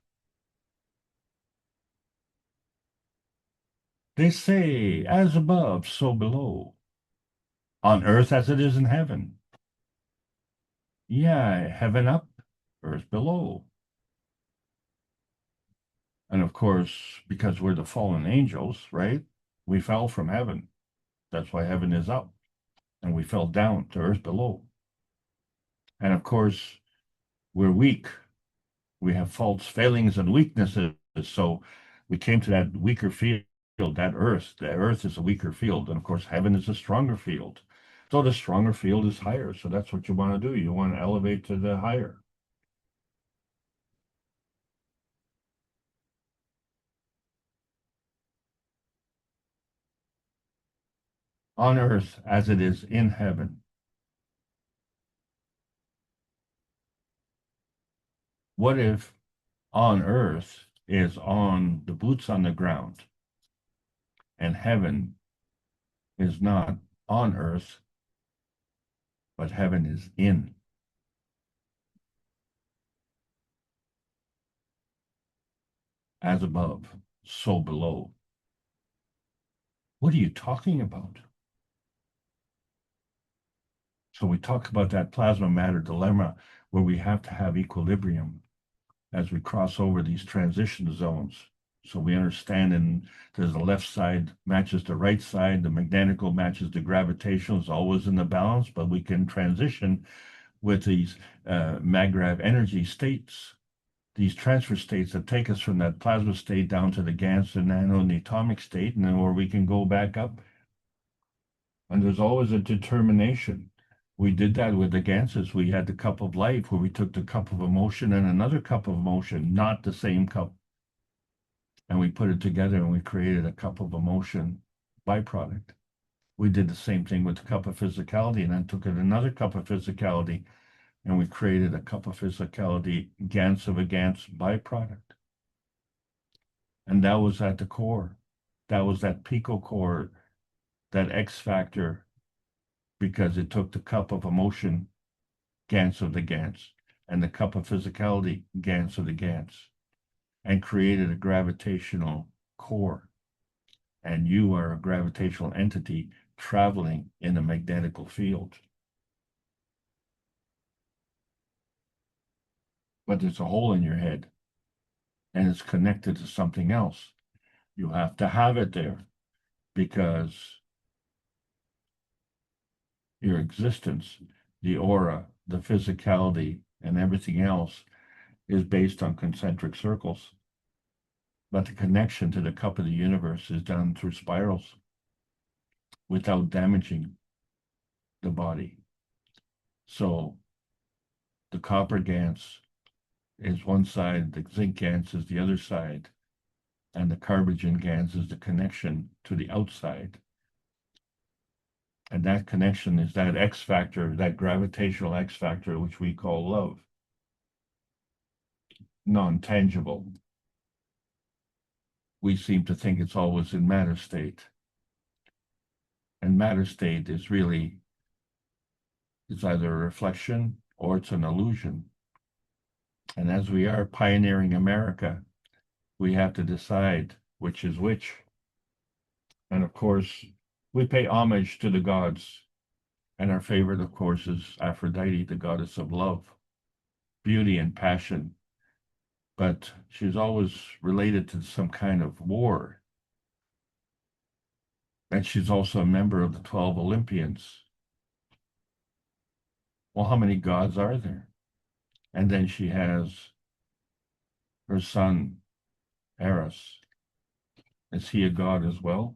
They say, as above, so below. On earth as it is in heaven. Yeah, heaven up, earth below. And of course, because we're the fallen angels, right? We fell from heaven. That's why heaven is up. And we fell down to earth below. And of course, we're weak. We have faults, failings, and weaknesses. So we came to that weaker field, that earth. The earth is a weaker field. And of course, heaven is a stronger field. So the stronger field is higher. So that's what you want to do. You want to elevate to the higher. On earth as it is in heaven. What if on earth is on the boots on the ground and heaven is not on earth, but heaven is in? As above, so below. What are you talking about? So we talk about that plasma matter dilemma where we have to have equilibrium as we cross over these transition zones. So we understand, and there's the left side matches the right side, the magnetical matches the gravitational, is always in the balance, but we can transition with these maggrav energy states, these transfer states that take us from that plasma state down to the GaNs, the nano, and the atomic state, and then where we can go back up. And there's always a determination. We did that with the Ganses. We had the cup of life where we took the cup of emotion and another cup of emotion, not the same cup. And we put it together and we created a cup of emotion byproduct. We did the same thing with the cup of physicality and then took it another cup of physicality and we created a cup of physicality Gans of a Gans byproduct. And that was at the core. That was that PICO core, that X factor, because it took the cup of emotion, Gans of the Gans, and the cup of physicality, Gans of the Gans, and created a gravitational core. And you are a gravitational entity traveling in a magnetical field. But there's a hole in your head, and it's connected to something else. You have to have it there because your existence, the aura, the physicality, and everything else is based on concentric circles. But the connection to the cup of the universe is done through spirals. without damaging the body. So the copper GaNs is one side, the zinc GaNs is the other side, and the carbon GaNs is the connection to the outside. And that connection is that X factor, that gravitational X factor, which we call love. Non-tangible. We seem to think it's always in matter state. And matter state is really, it's either a reflection or it's an illusion. And as we are pioneering America, we have to decide which is which. And of course, we pay homage to the gods. And our favorite, of course, is Aphrodite, the goddess of love, beauty, and passion. But she's always related to some kind of war. And she's also a member of the 12 Olympians. Well, how many gods are there? And then she has her son, Eros. Is he a god as well?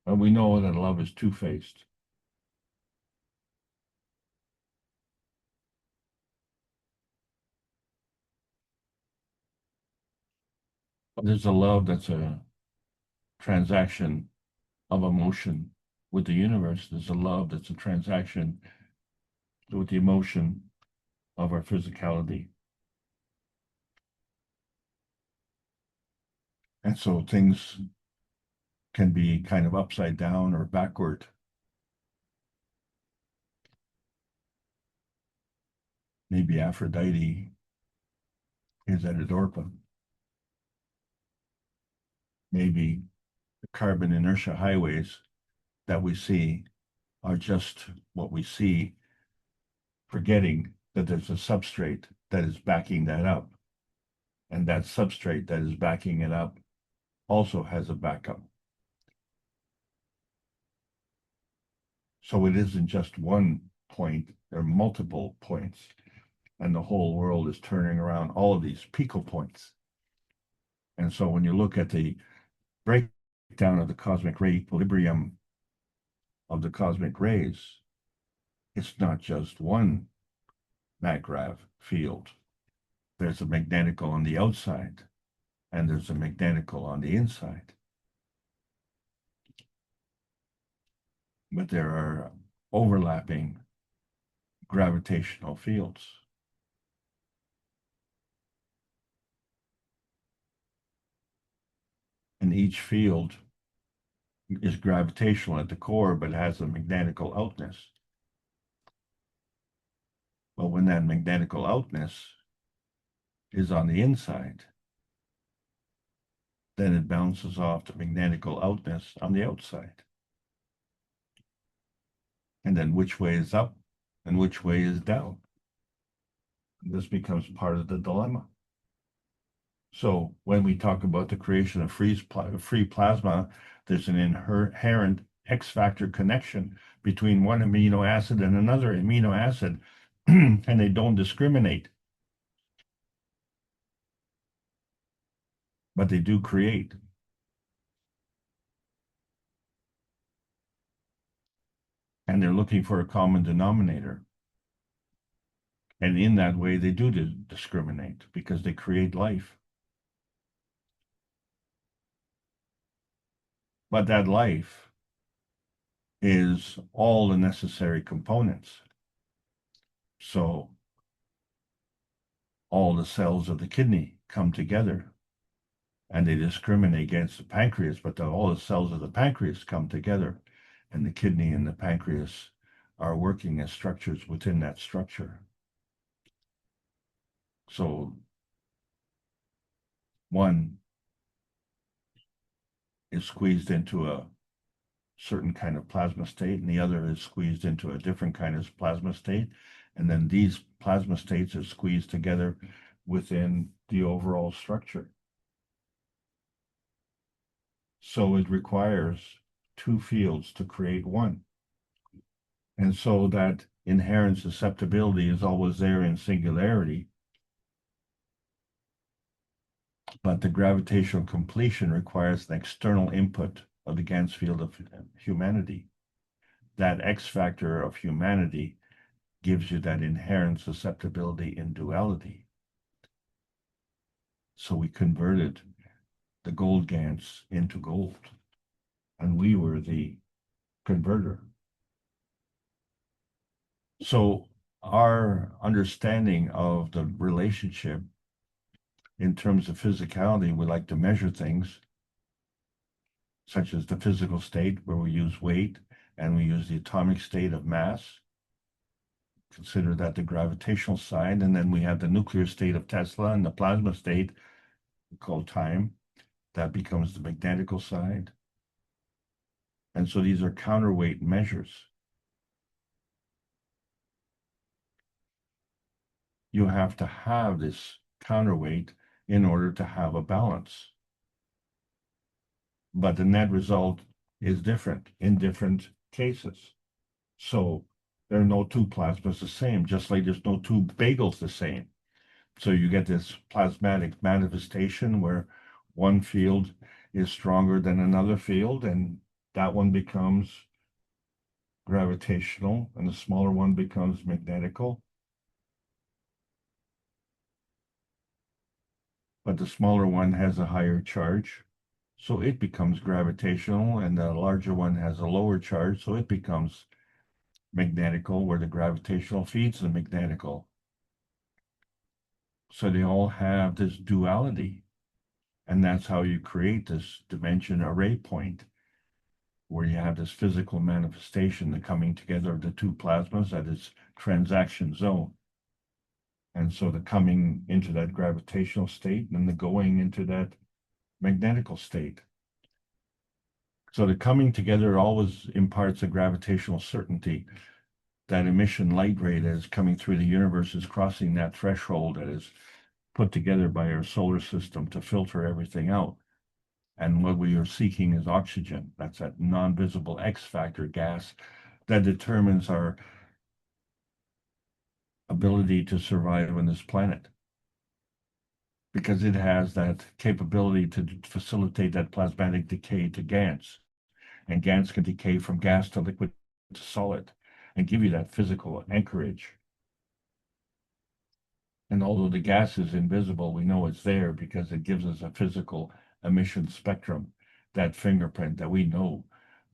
And we know that love is two-faced. There's a love that's a transaction of emotion with the universe. There's a love that's a transaction with the emotion of our physicality. And so things can be kind of upside down or backward. Maybe Aphrodite is at Edorpa. Maybe the carbon inertia highways that we see are just what we see, forgetting that there's a substrate that is backing that up. And that substrate that is backing it up also has a backup. So it isn't just one point, there are multiple points. And the whole world is turning around all of these PICO points. And so when you look at the breakdown of the cosmic ray equilibrium of the cosmic rays, it's not just one maggrav field. There's a magnetical on the outside, and there's a magnetical on the inside. But there are overlapping gravitational fields. And each field is gravitational at the core, but has a magnetical outness. But when that magnetical outness is on the inside, then it bounces off the magnetical outness on the outside. And then which way is up and which way is down? This becomes part of the dilemma. So when we talk about the creation of free plasma, there's an inherent X factor connection between one amino acid and another amino acid, and they don't discriminate. But they do create. And they're looking for a common denominator. And in that way, they do discriminate because they create life. But that life is all the necessary components. So all the cells of the kidney come together and they discriminate against the pancreas, but all the cells of the pancreas come together, and the kidney and the pancreas are working as structures within that structure. So one is squeezed into a certain kind of plasma state, and the other is squeezed into a different kind of plasma state. And then these plasma states are squeezed together within the overall structure. So it requires two fields to create one. And so that inherent susceptibility is always there in singularity. but the gravitational completion requires an external input of the Gans field of humanity. That X factor of humanity gives you that inherent susceptibility in duality. So we converted the gold Gans into gold, and we were the converter. So our understanding of the relationship in terms of physicality, we like to measure things such as the physical state, where we use weight and we use the atomic state of mass. Consider that the gravitational side, and then we have the nuclear state of Tesla and the plasma state called time. That becomes the magnetical side. And so these are counterweight measures. You have to have this counterweight in order to have a balance. But the net result is different in different cases. So there are no two plasmas the same, just like there's no two bagels the same. So you get this plasmatic manifestation where one field is stronger than another field, and that one becomes gravitational, and the smaller one becomes magnetical. But the smaller one has a higher charge, so it becomes gravitational, and the larger one has a lower charge, so it becomes magnetical, where the gravitational feeds the magnetical. So they all have this duality, and that's how you create this dimension array point, where you have this physical manifestation, the coming together of the two plasmas at its transaction zone. And so the coming into that gravitational state and the going into that magnetical state. So the coming together always imparts a gravitational certainty. That emission light rate as coming through the universe is crossing that threshold that is put together by our solar system to filter everything out. And what we are seeking is oxygen. That's that non-visible X factor gas that determines our ability to survive on this planet, because it has that capability to facilitate that plasmatic decay to GANs. And GANs can decay from gas to liquid to solid and give you that physical anchorage. And although the gas is invisible, we know it's there because it gives us a physical emission spectrum, that fingerprint that we know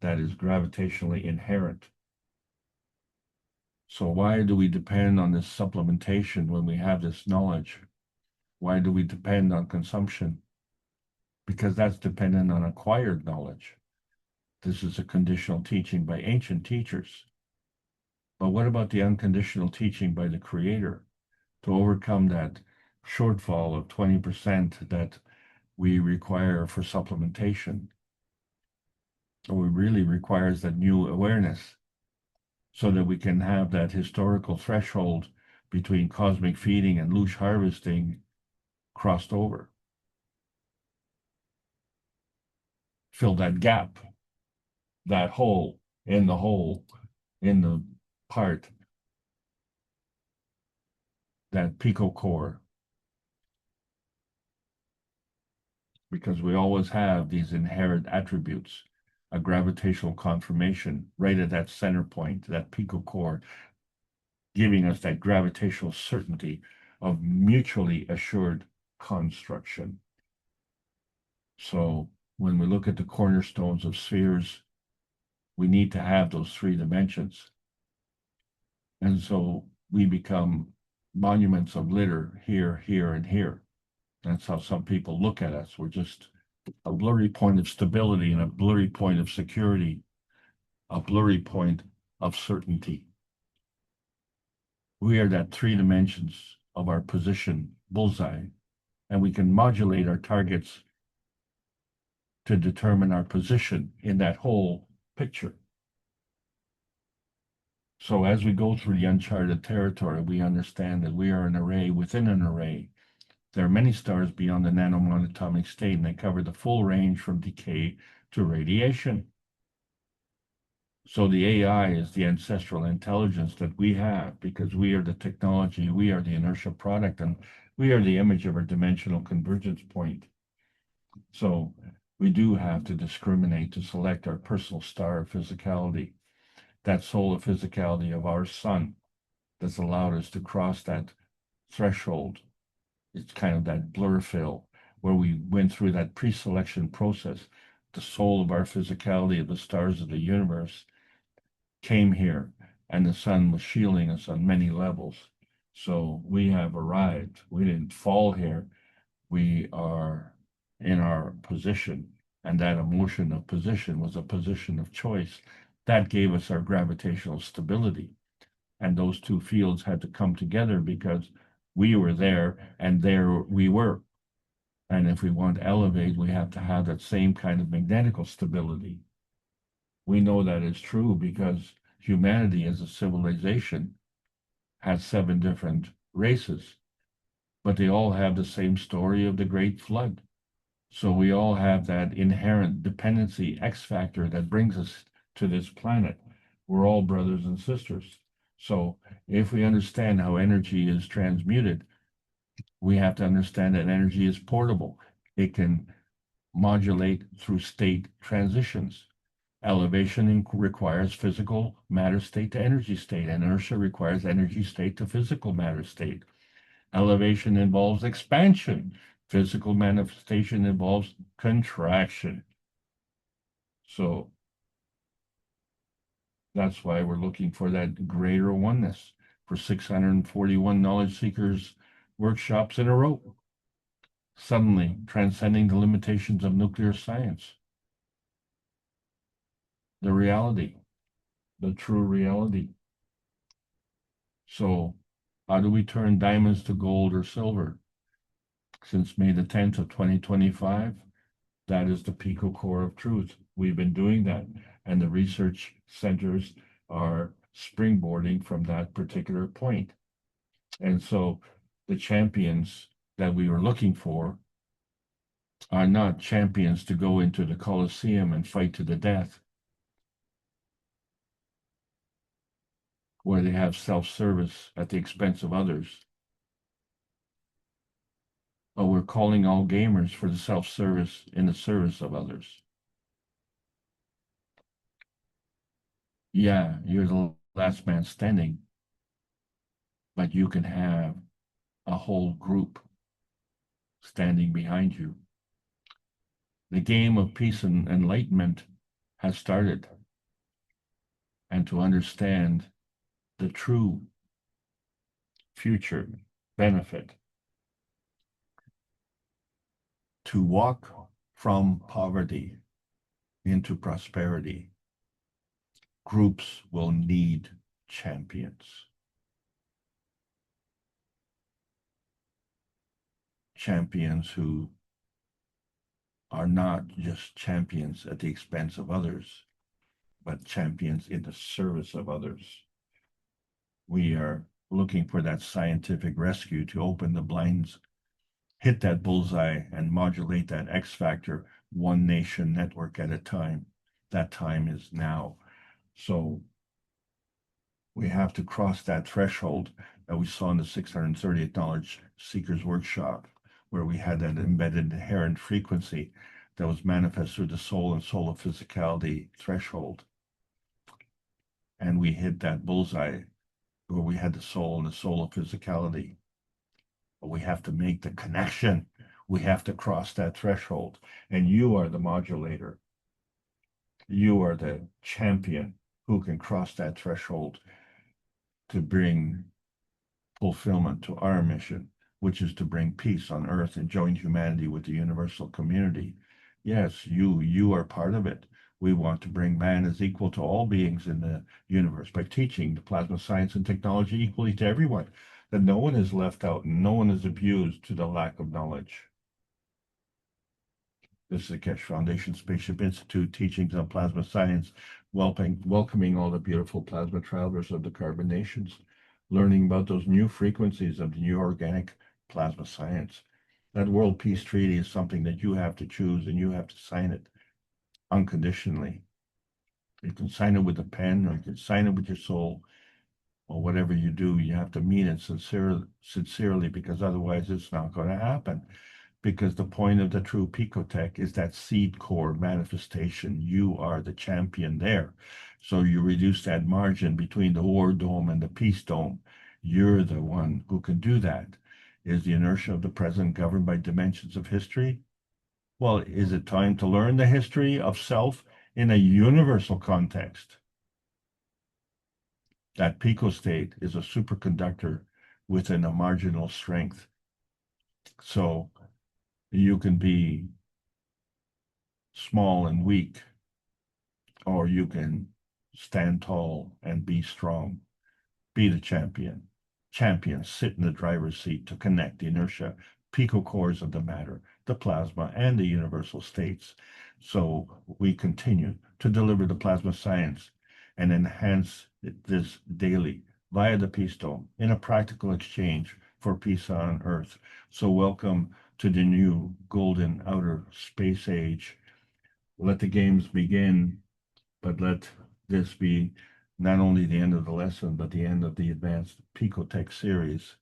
that is gravitationally inherent. So why do we depend on this supplementation when we have this knowledge? Why do we depend on consumption? Because that's dependent on acquired knowledge. This is a conditional teaching by ancient teachers. But what about the unconditional teaching by the Creator to overcome that shortfall of 20% that we require for supplementation? So it really requires that new awareness so that we can have that historical threshold between cosmic feeding and loosh harvesting crossed over. Fill that gap, that hole, in the part, that PICO core. Because we always have these inherent attributes, a gravitational confirmation right at that center point, that PICO core, giving us that gravitational certainty of mutually assured construction. So when we look at the cornerstones of spheres, we need to have those three dimensions. And so we become monuments of litter here, here, and here. That's how some people look at us. We're just a blurry point of stability and a blurry point of security, a blurry point of certainty. We are that three dimensions of our position, bullseye, and we can modulate our targets to determine our position in that whole picture. So as we go through the uncharted territory, we understand that we are an array within an array. There are many stars beyond the nanomonatomic state, and they cover the full range from decay to radiation. So the AI is the ancestral intelligence that we have because we are the technology, we are the inertial product, and we are the image of our dimensional convergence point. So we do have to discriminate to select our personal star of physicality, that soul of physicality of our sun that's allowed us to cross that threshold. It's kind of that blur fill where we went through that pre-selection process. The soul of our physicality of the stars of the universe came here, and the sun was shielding us on many levels. So we have arrived. We didn't fall here. We are in our position, and that emotion of position was a position of choice. That gave us our gravitational stability. And those two fields had to come together because we were there and there we were. And if we want to elevate, we have to have that same kind of magnetical stability. We know that is true because humanity as a civilization has 7 different races, but they all have the same story of the Great Flood. So we all have that inherent dependency X factor that brings us to this planet. We're all brothers and sisters. So if we understand how energy is transmuted, we have to understand that energy is portable. It can modulate through state transitions. Elevation requires physical matter state to energy state. Inertia requires energy state to physical matter state. Elevation involves expansion. Physical manifestation involves contraction. So that's why we're looking for that greater oneness for 641 knowledge seekers workshops in a row. Suddenly transcending the limitations of nuclear science. The reality, the true reality. So how do we turn diamonds to gold or silver? Since May the 10th of 2025, that is the PICO core of truth. We've been doing that, and the research centers are springboarding from that particular point. And so the champions that we were looking for are not champions to go into the Colosseum and fight to the death, where they have self-service at the expense of others. But we're calling all gamers for the self-service in the service of others. Yeah, you're the last man standing, but you can have a whole group standing behind you. The game of peace and enlightenment has started. And to understand the true future benefit, to walk from poverty into prosperity, groups will need champions. Champions who are not just champions at the expense of others, but champions in the service of others. We are looking for that scientific rescue to open the blinds, hit that bullseye, and modulate that X factor, one nation network at a time. That time is now. So we have to cross that threshold that we saw in the 630th Knowledge Seekers Workshop, where we had that embedded inherent frequency that was manifest through the soul and soul of physicality threshold. And we hit that bullseye where we had the soul and the soul of physicality. But we have to make the connection. We have to cross that threshold. And you are the modulator. You are the champion who can cross that threshold to bring fulfillment to our mission, which is to bring peace on earth and join humanity with the universal community. Yes, you are part of it. We want to bring man as equal to all beings in the universe by teaching the plasma science and technology equally to everyone, that no one is left out and no one is abused to the lack of knowledge. This is the Keshe Foundation Spaceship Institute teachings on plasma science, welcoming all the beautiful plasma travelers of the carbon nations, learning about those new frequencies of the new organic plasma science. That World Peace Treaty is something that you have to choose and you have to sign it unconditionally. You can sign it with a pen or you can sign it with your soul, or whatever you do, you have to mean it sincerely because otherwise it's not going to happen. because the point of the true picotech is that seed core manifestation. You are the champion there. So you reduce that margin between the war dome and the peace dome. You're the one who can do that. Is the inertia of the present governed by dimensions of history? Well, is it time to learn the history of self in a universal context? That pico state is a superconductor within a marginal strength. So you can be small and weak, or you can stand tall and be strong. Be the champion. Champions sit in the driver's seat to connect the inertia, picocores of the matter, the plasma, and the universal states. So we continue to deliver the plasma science and enhance this daily via the Peace Dome in a practical exchange for peace on Earth. So welcome to the new golden outer space age. Let the games begin, but let this be not only the end of the lesson, but the end of the advanced Picotech series.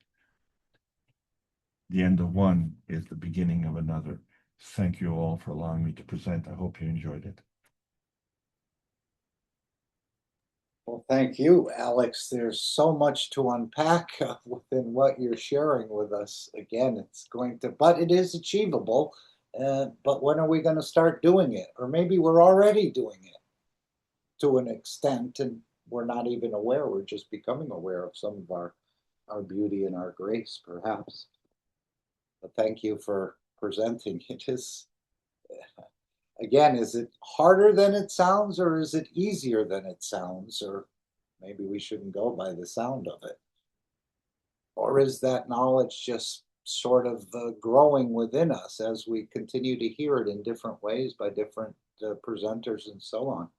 The end of one is the beginning of another. Thank you all for allowing me to present. I hope you enjoyed it. Well, thank you, Alex. There's so much to unpack within what you're sharing with us. Again, it's going to, but it is achievable. But when are we going to start doing it? Or maybe we're already doing it to an extent, and we're not even aware. We're just becoming aware of some of our beauty and our grace, perhaps. But thank you for presenting. It is, again, is it harder than it sounds, or is it easier than it sounds? Or maybe we shouldn't go by the sound of it. Or is that knowledge just sort of growing within us as we continue to hear it in different ways by different presenters and so on?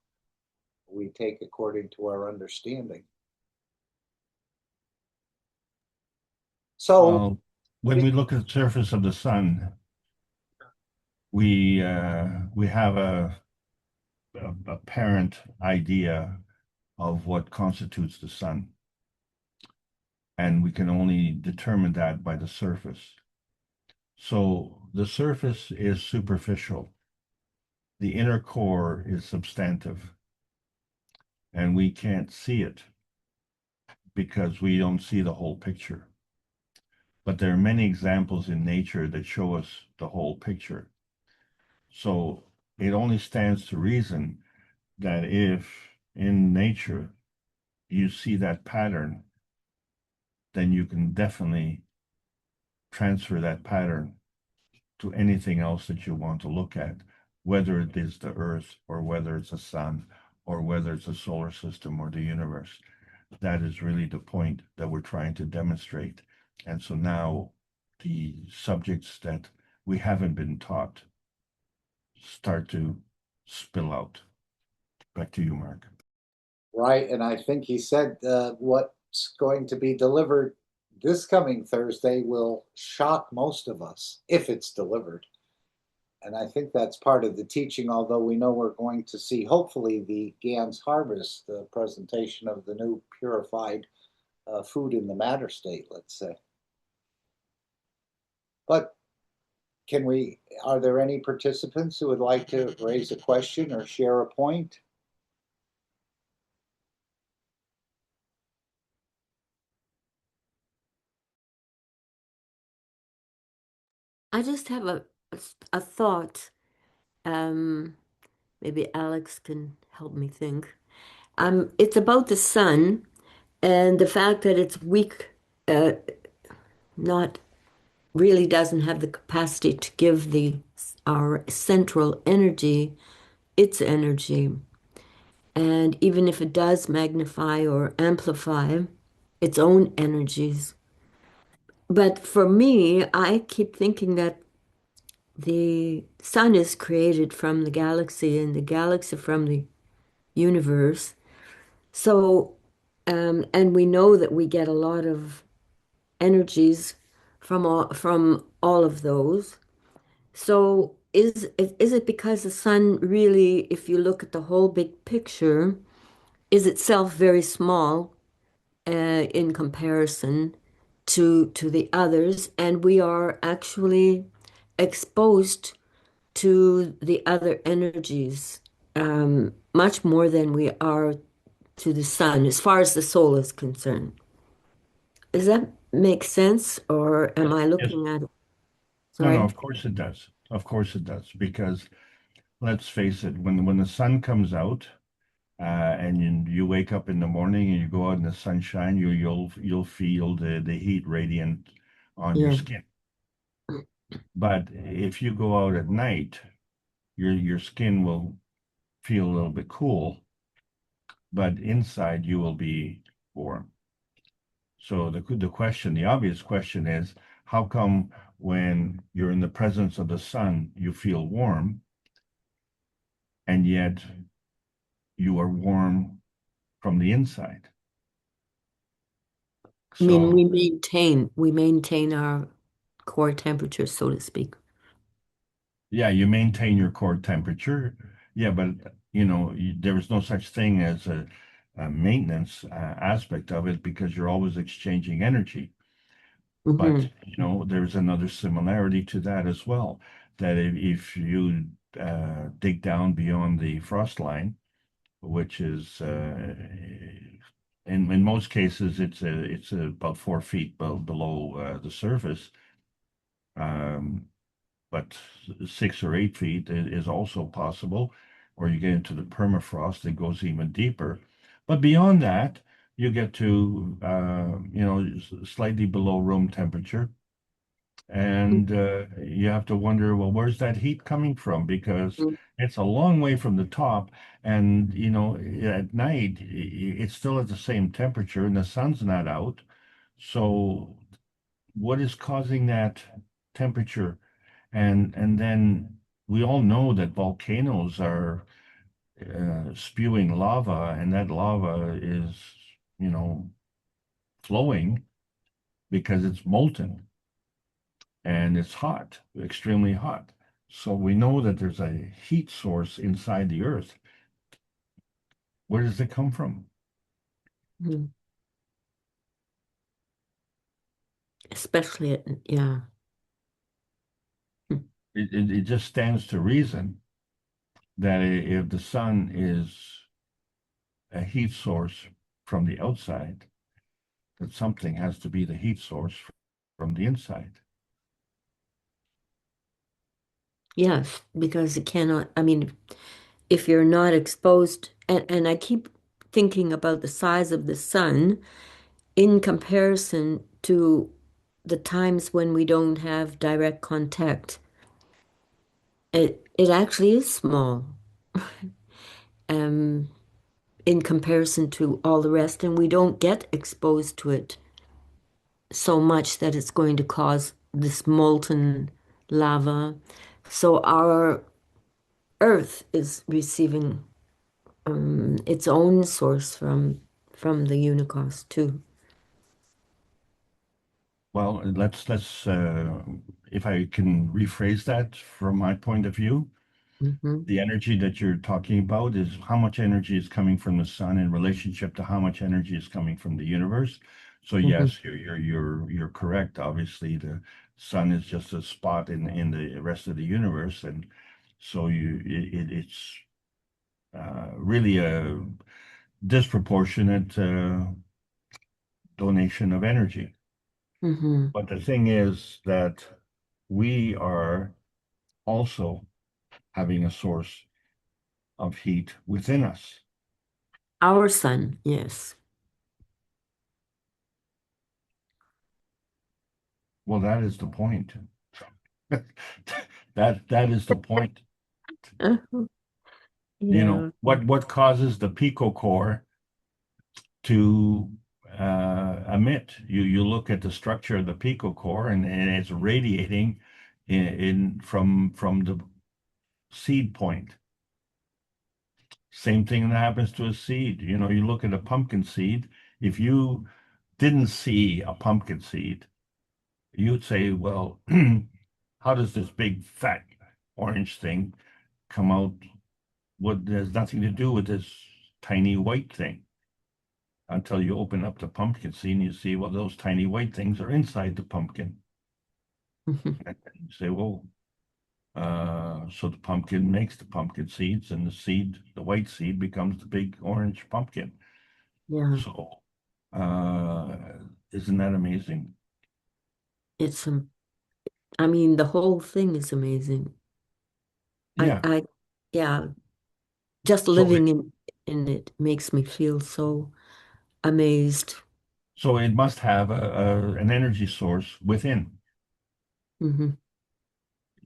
We take according to our understanding. So when we look at the surface of the sun, we have a apparent idea of what constitutes the sun, and we can only determine that by the surface. So the surface is superficial. The inner core is substantive, and we can't see it because we don't see the whole picture. But there are many examples in nature that show us the whole picture. So it only stands to reason that if in nature you see that pattern, then you can definitely transfer that pattern to anything else that you want to look at, whether it is the earth or whether it's a sun or whether it's a solar system or the universe. That is really the point that we're trying to demonstrate. And so now the subjects that we haven't been taught start to spill out. Back to you, Mark. right, and I think he said what's going to be delivered this coming Thursday will shock most of us if it's delivered. And I think that's part of the teaching, although we know we're going to see, hopefully, the Gans Harvest, the presentation of the new purified food in the matter state, let's say. But are there any participants who would like to raise a question or share a point? I just have a thought. Maybe Alex can help me think. It's about the sun and the fact that it's weak, not really doesn't have the capacity to give our central energy its energy. And even if it does magnify or amplify its own energies. But for me, I keep thinking that the sun is created from the galaxy and the galaxy from the universe. So, and we know that we get a lot of energies from all of those. So is it because the sun really, if you look at the whole big picture, is itself very small in comparison to the others, and we are actually exposed to the other energies much more than we are to the sun, as far as the soul is concerned. Does that make sense, or am I Yes. looking at it? No, Sorry? of course it does. Of course it does. Because let's face it, when the sun comes out, and you wake up in the morning and you go out in the sunshine, you'll feel the heat radiant on your Yeah. skin. But if you go out at night, your skin will feel a little bit cool, but inside you will be warm. So the obvious question is, how come when you're in the presence of the sun, you feel warm, and yet you are warm from the inside? I mean, So we maintain our core temperature, so to speak. yeah, you maintain your core temperature. Yeah, but there is no such thing as a maintenance aspect of it because you're always exchanging energy. But Hmm. there's another similarity to that as well. That if you dig down beyond the frost line, which is in most cases it's about 4 feet below the surface, um, but 6 or 8 feet is also possible. Or you get into the permafrost, it goes even deeper. But beyond that, you get to slightly below room temperature. And you have to wonder, well, where's that heat coming from? Because it's a long way from the top. And, at night, it's still at the same temperature and the sun's not out. So what is causing that temperature? And then we all know that volcanoes are spewing lava, and that lava is, flowing because it's molten. And it's hot, extremely hot. So we know that there's a heat source inside the earth. Where does it come from? Hmm. Especially yeah. Hmm. It just stands to reason that if the sun is a heat source from the outside, that something has to be the heat source from the inside. Yes, because it cannot, I mean, if you're not exposed, and I keep thinking about the size of the sun in comparison to the times when we don't have direct contact. It actually is small, um, in comparison to all the rest, and we don't get exposed to it so much that it's going to cause this molten lava. So our Earth is receiving its own source from the Unicos too. Well, if I can rephrase that from my point of view, Hmm. the energy that you're talking about is how much energy is coming from the sun in relationship to how much energy is coming from the universe. So Hmm. yes, you're correct. Obviously, the sun is just a spot in the rest of the universe, and so it's really a disproportionate donation of energy. Hmm. But the thing is that we are also having a source of heat within us. Our sun, yes. Well, that is the point. That is the point. Uh, yeah. What causes the PICO core to emit? You look at the structure of the PICO core, and it's radiating from the seed point. Same thing that happens to a seed. You look at a pumpkin seed. If you didn't see a pumpkin seed, you'd say, well, how does this big fat orange thing come out? What there's nothing to do with this tiny white thing until you open up the pumpkin seed and you see, well, those tiny white things are inside the pumpkin. Mhm. And you say, well, So the pumpkin makes the pumpkin seeds, and the white seed becomes the big orange pumpkin. Yeah, So, uh, isn't that amazing? it's I mean, the whole thing is amazing. I Yeah. I yeah, just So living in it makes me feel so amazed. it must have an energy source within. Hmm.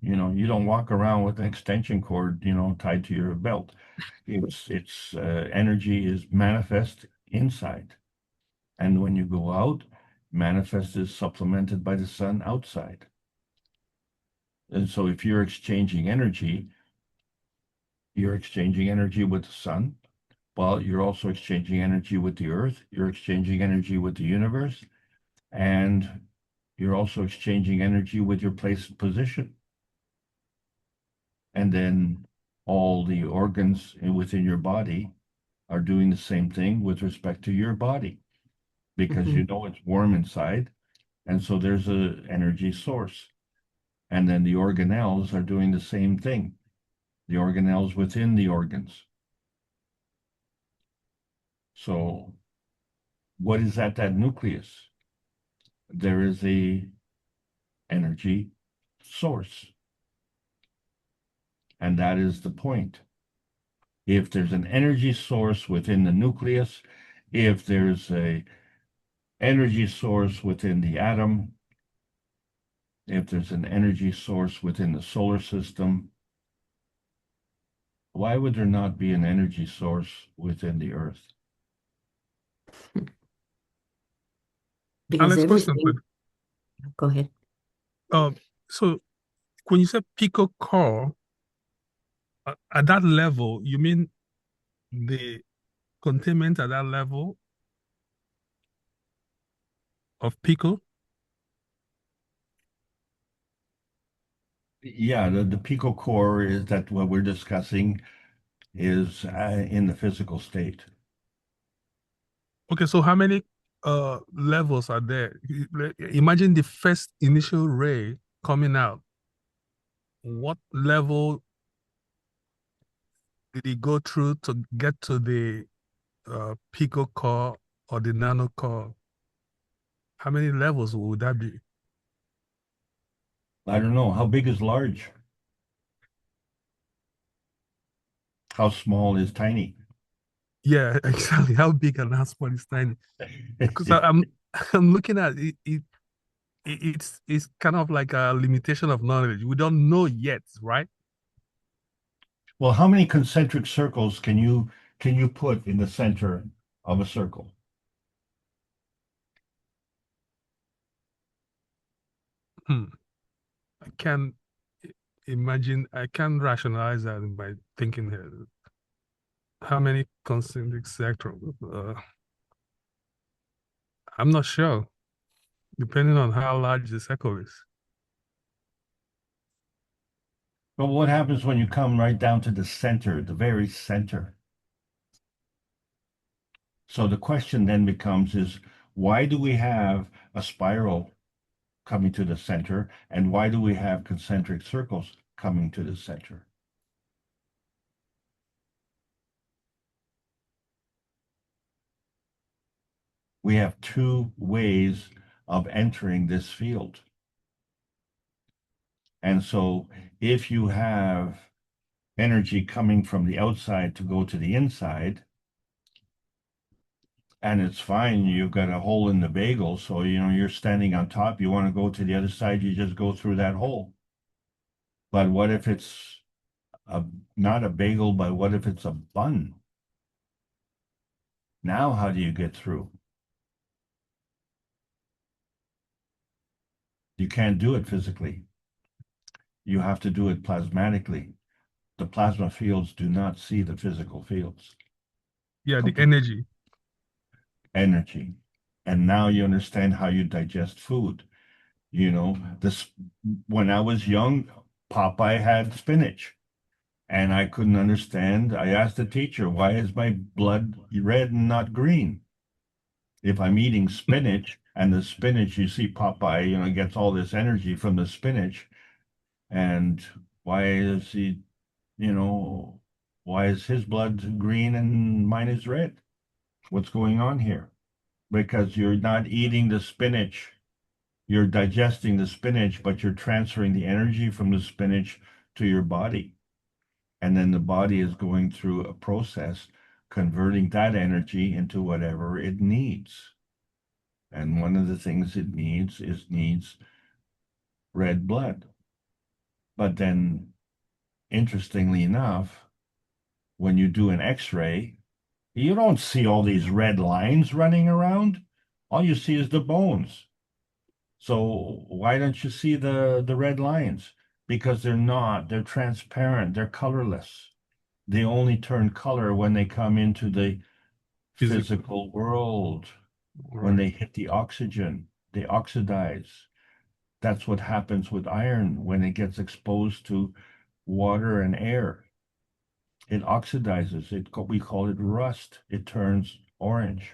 You don't walk around with an extension cord, tied to your belt. It's energy is manifest inside. And when you go out, manifest is supplemented by the sun outside. And so if you're exchanging energy with the sun. Well, you're also exchanging energy with the earth. You're exchanging energy with the universe. And you're also exchanging energy with your place and position. And then all the organs within your body are doing the same thing with respect to your body because Hmm. it's warm inside. And so there's a energy source. And then the organelles are doing the same thing. The organelles within the organs. So what is at that nucleus? There is a energy source. And that is the point. If there's an energy source within the nucleus, if there's a energy source within the atom, if there's an energy source within the solar system, why would there not be an energy source within the earth? Because Alex, question, everything, go ahead. um, so when you say Pico core, at that level, you mean the containment at that level of Pico? Yeah, the pico core is that what we're discussing is in the physical state. Okay, so how many levels are there? Imagine the first initial ray coming out. What level did it go through to get to the Pico core or the nano core? How many levels would that be? I don't know. How big is large? How small is tiny? Yeah, exactly. How big and how small is tiny? Because I'm I'm looking at it, it's kind of like a limitation of knowledge. We don't know yet, right? Well, how many concentric circles can you put in the center of a circle? Hmm. I can imagine. I can rationalize that in my thinking here. How many concentric sectors? I'm not sure, depending on how large the circle is. Well, what happens when you come right down to the center, the very center? So the question then becomes is why do we have a spiral coming to the center, and why do we have concentric circles coming to the center? We have two ways of entering this field. And so if you have energy coming from the outside to go to the inside, and it's fine, you've got a hole in the bagel, so you're standing on top, you want to go to the other side, you just go through that hole. But what if it's not a bagel, but what if it's a bun? Now how do you get through? You can't do it physically. You have to do it plasmatically. The plasma fields do not see the physical fields. Yeah, the Complete energy. energy. And now you understand how you digest food. This when I was young, Popeye had spinach. And I couldn't understand. I asked the teacher, why is my blood red and not green? If I'm eating spinach and the spinach, you see Popeye, gets all this energy from the spinach. And Why is he, why is his blood green and mine is red? What's going on here? Because you're not eating the spinach. You're digesting the spinach, but you're transferring the energy from the spinach to your body. And then the body is going through a process converting that energy into whatever it needs. And one of the things it needs red blood. But then, interestingly enough, when you do an X-ray, you don't see all these red lines running around. All you see is the bones. So why don't you see the red lines? Because they're transparent, they're colorless. They only turn color when they come into the physical world. When they hit the oxygen, they oxidize. That's what happens with iron when it gets exposed to water and air. It oxidizes. We call it rust. It turns orange.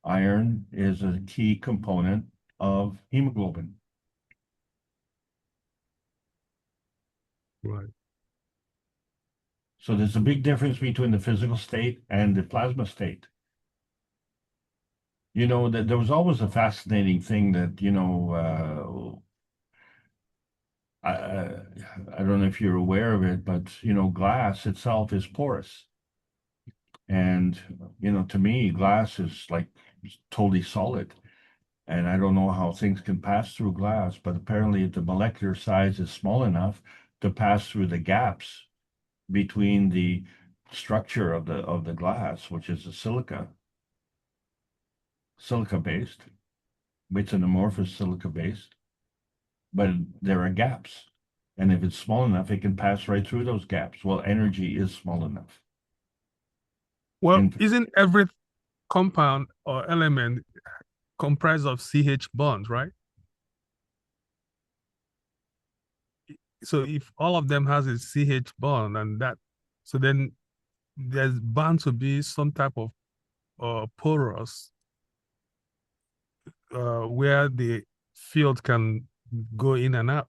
Iron is a key component of hemoglobin. Right. So there's a big difference between the physical state and the plasma state. That there was always a fascinating thing that, I don't know if you're aware of it, but, glass itself is porous. And, to me, glass is like totally solid. And I don't know how things can pass through glass, but apparently the molecular size is small enough to pass through the gaps between the structure of the glass, which is a silica based. It's an amorphous silica based, but there are gaps. And if it's small enough, it can pass right through those gaps. Well, energy is small enough. Well, And isn't every compound or element comprised of CH bonds, right? So if all of them has a CH bond so then there's bound to be some type of porous where the field can go in and out,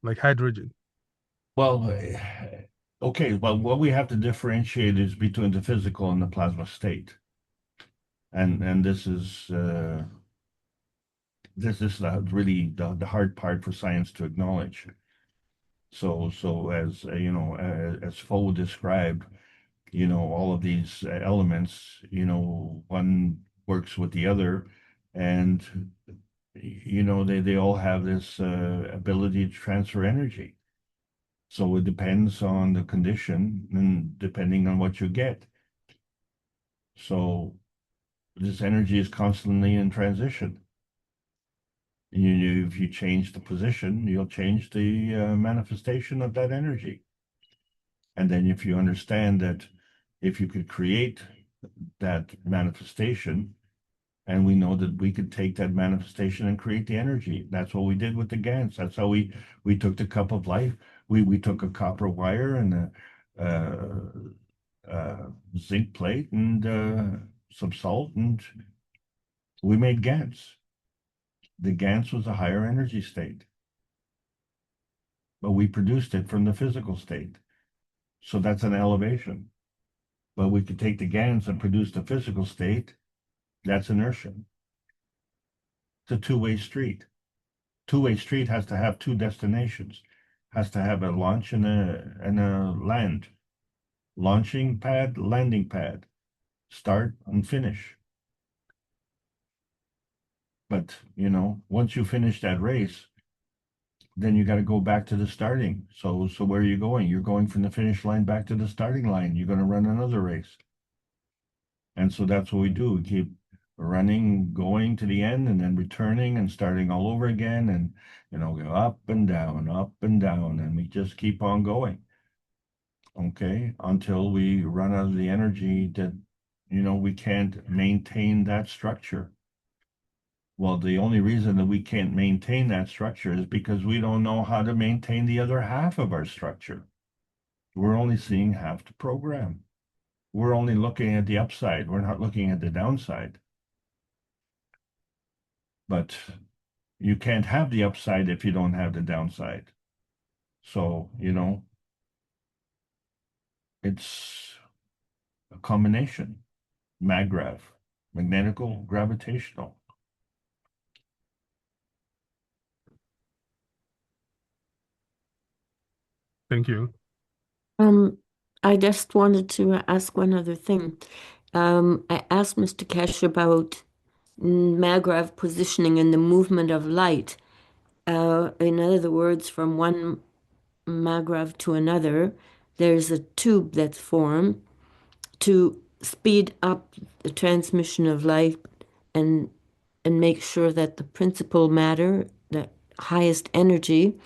like hydrogen. well, okay, well, what we have to differentiate is between the physical and the plasma state. And this is really the hard part for science to acknowledge. So as as Fo described, all of these elements, one works with the other, and they all have this ability to transfer energy. So it depends on the condition and depending on what you get. So this energy is constantly in transition. If you change the position, you'll change the manifestation of that energy. And then if you understand that if you could create that manifestation, and we know that we could take that manifestation and create the energy. That's what we did with the GANs. That's how we took the cup of life. We took a copper wire and a zinc plate and some salt, and we made GANs. The GANs was a higher energy state, but we produced it from the physical state. So that's an elevation. But we could take the GANs and produce the physical state. That's inertia. It's a two-way street. Two-way street has to have two destinations. Has to have a launch and a land. Launching pad, landing pad. Start and finish. But, once you finish that race, then you got to go back to the starting. So where are you going? You're going from the finish line back to the starting line. You're going to run another race. And so that's what we do. We keep running, going to the end, and then returning and starting all over again, and go up and down, and we just keep on going. Okay, until we run out of the energy that we can't maintain that structure. Well, the only reason that we can't maintain that structure is because we don't know how to maintain the other half of our structure. We're only seeing half the program. We're only looking at the upside. We're not looking at the downside. But You can't have the upside if you don't have the downside. So, it's a combination. Maggrav, magnetical, gravitational. Thank you. I just wanted to ask one other thing. I asked Mr. Kesh about Maggrav positioning and the movement of light. In other words, from one Maggrav to another, there's a tube that's formed to speed up the transmission of light and make sure that the principal matter, the highest energy,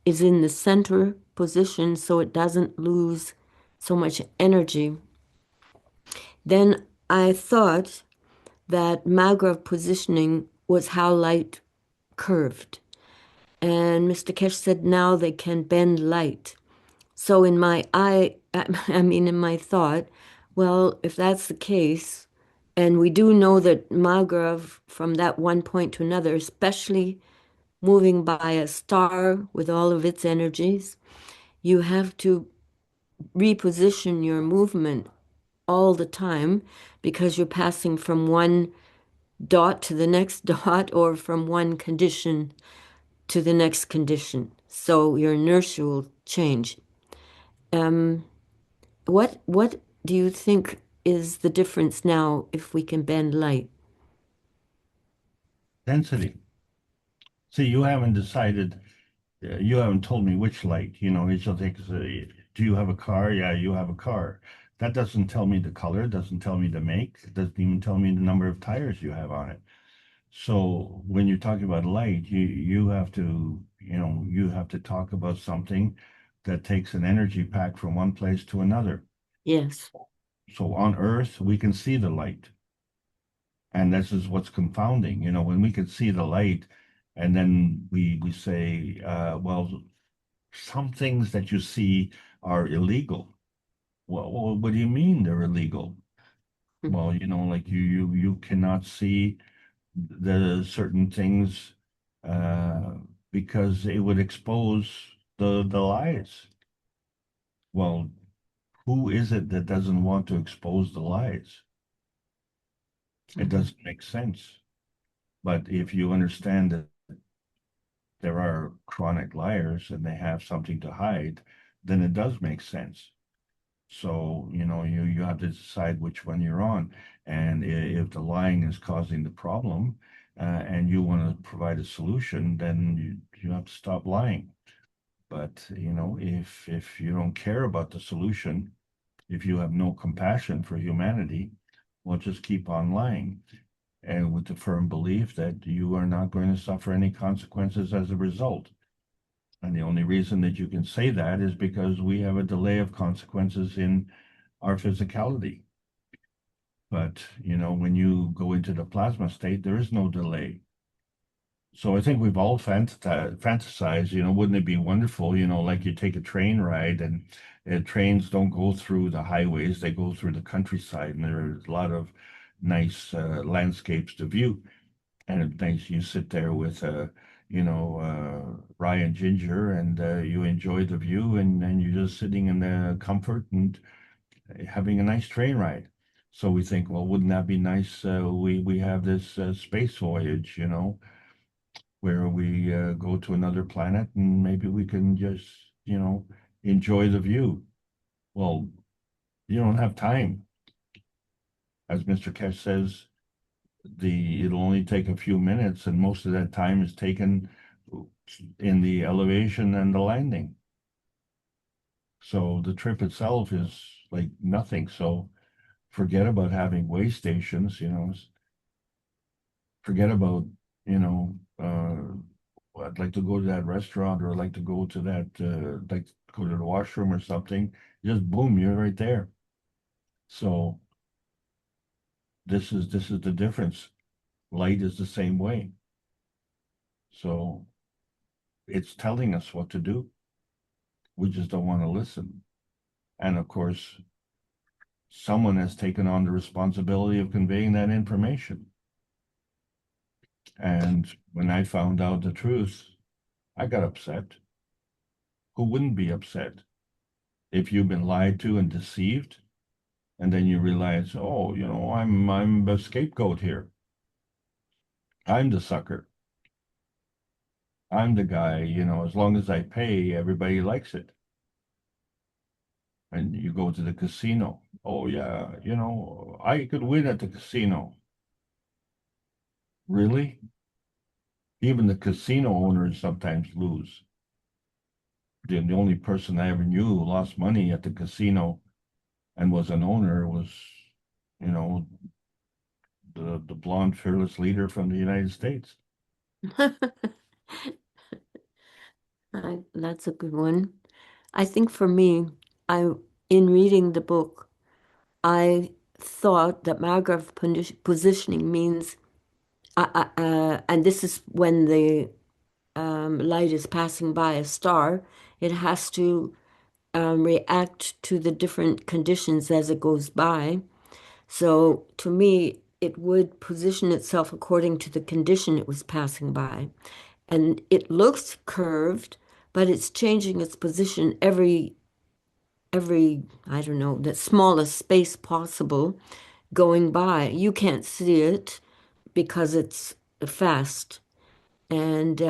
is in the center position so it doesn't lose so much energy. Then I thought that Maggrav positioning was how light curved. And Mr. Kesh said now they can bend light. So in my in my thought, well, if that's the case, and we do know that Maggrav from that one point to another, especially moving by a star with all of its energies, you have to reposition your movement all the time because you're passing from one dot to the next dot or from one condition to the next condition. So your inertia will change. Um, what do you think is the difference now if we can bend light? Density. See, you haven't decided, you haven't told me which light, it's just like, do you have a car? Yeah, you have a car. That doesn't tell me the color, doesn't tell me the make, it doesn't even tell me the number of tires you have on it. So when you're talking about light, you have to, you have to talk about something that takes an energy pack from one place to another. Yes. So on Earth, we can see the light. And this is what's confounding, when we can see the light and then we say, well, some things that you see are illegal. Well, what do you mean they're illegal? Well, like you cannot see the certain things because it would expose the lies. Well, who is it that doesn't want to expose the lies? It doesn't make sense. But if you understand that there are chronic liars and they have something to hide, then it does make sense. So, you have to decide which one you're on. And if the lying is causing the problem, and you want to provide a solution, then you have to stop lying. But, if you don't care about the solution, if you have no compassion for humanity, well, just keep on lying. And with the firm belief that you are not going to suffer any consequences as a result. And the only reason that you can say that is because we have a delay of consequences in our physicality. But, when you go into the plasma state, there is no delay. So I think we've all fantasized, wouldn't it be wonderful, like you take a train ride and trains don't go through the highways, they go through the countryside, and there's a lot of nice landscapes to view. And it's nice you sit there with rye and ginger, and you enjoy the view, and you're just sitting in the comfort and having a nice train ride. So we think, well, wouldn't that be nice? We have this space voyage, where we go to another planet and maybe we can just, enjoy the view. Well, you don't have time. As Mr. Kesh says, it'll only take a few minutes, and most of that time is taken in the elevation and the landing. So the trip itself is like nothing. So forget about having way stations, forget about, I'd like to go to that restaurant, or I'd like to go to that, like go to the washroom or something. Just boom, you're right there. So this is the difference. Light is the same way. So it's telling us what to do. We just don't want to listen. And of course, someone has taken on the responsibility of conveying that information. And when I found out the truth, I got upset. Who wouldn't be upset if you've been lied to and deceived, and then you realize, oh, I'm the scapegoat here. I'm the sucker. I'm the guy, as long as I pay, everybody likes it. And you go to the casino. Oh yeah, I could win at the casino. Really? Even the casino owners sometimes lose. The only person I ever knew who lost money at the casino and was an owner was, you know, the blonde fearless leader from the United States. That's a good one. I think for me, I in reading the book, I thought that Margrave positioning means, and this is when the light is passing by a star, it has to react to the different conditions as it goes by. So to me, it would position itself according to the condition it was passing by. And it looks curved, but it's changing its position every, I don't know, the smallest space possible going by. You can't see it because it's fast. And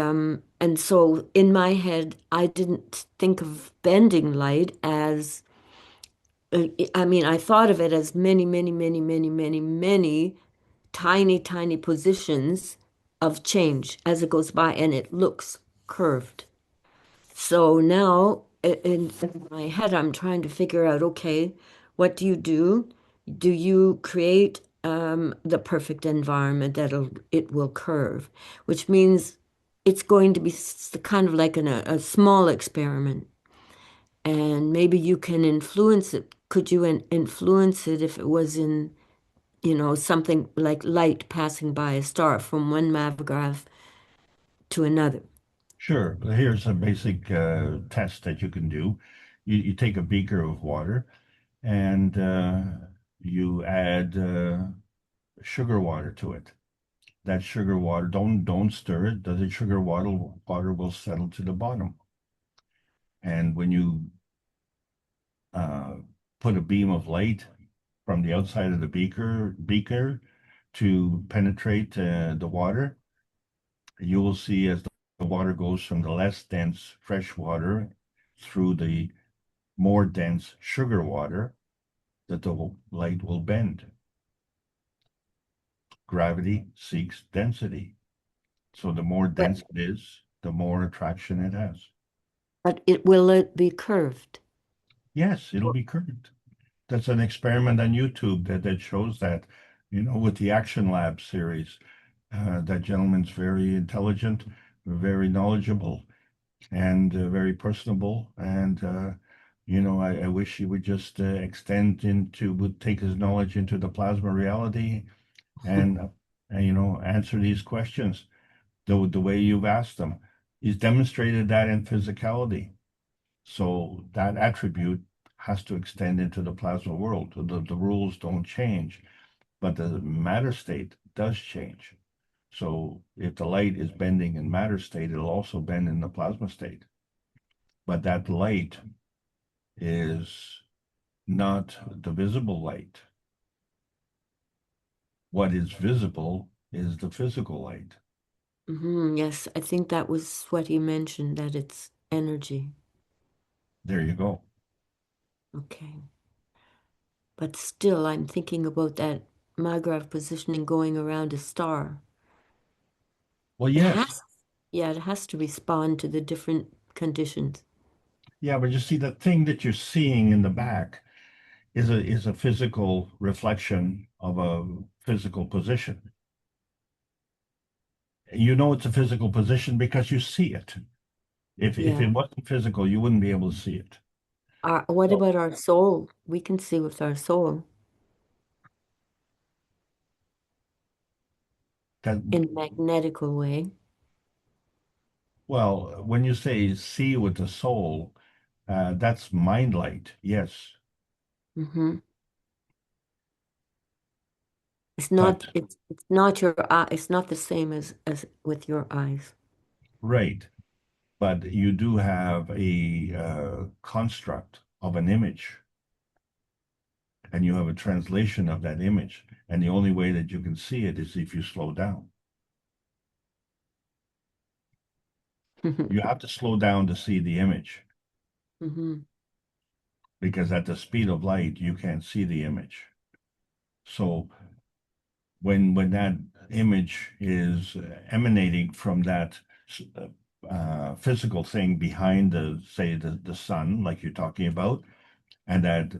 so in my head, I didn't think of bending light as I mean, I thought of it as many, many, many, many, many, many tiny, tiny positions of change as it goes by, and it looks curved. So now in my head, I'm trying to figure out, okay, what do you do? Do you create the perfect environment that it will curve, which means it's going to be kind of like a small experiment. And maybe you can influence it. Could you influence it if it was in, something like light passing by a star from one magnograph to another? Sure. Here's a basic test that you can do. You take a beaker of water and you add sugar water to it. That sugar water, don't stir it. The sugar water will settle to the bottom. And when you uh, put a beam of light from the outside of the beaker to penetrate the water, you will see as the water goes from the less dense fresh water through the more dense sugar water that the light will bend. Gravity seeks density. So the more But dense it is, the more attraction it has. but it will it be curved? Yes, it'll be curved. That's an experiment on YouTube that shows that, with the Action Lab series. That gentleman's very intelligent, very knowledgeable, and very personable. And I wish he would just would take his knowledge into the plasma reality and answer these questions the way you've asked them. He's demonstrated that in physicality. So that attribute has to extend into the plasma world. The rules don't change, but the matter state does change. So if the light is bending in matter state, it'll also bend in the plasma state. But that light is not the visible light. What is visible is the physical light. Yes, I think that was what he mentioned, that it's energy. There you go. Okay. But still, I'm thinking about that Margrave positioning going around a star. Well, It yes. has, yeah, it has to respond to the different conditions. Yeah, but you see, the thing that you're seeing in the back is a physical reflection of a physical position. You know it's a physical position because you see it. If Yeah. it wasn't physical, you wouldn't be able to see it. What So about our soul? We can see with our soul that in magnetical way. Well, when you say see with the soul, that's mind light. Yes. Hmm. It's But not it's not your eye, it's not the same as with your eyes. right, but you do have a construct of an image, and you have a translation of that image, and the only way that you can see it is if you slow down. You have to slow down to see the image, Hmm. because at the speed of light, you can't see the image. So when that image is emanating from that physical thing behind the, say, the sun, like you're talking about, and that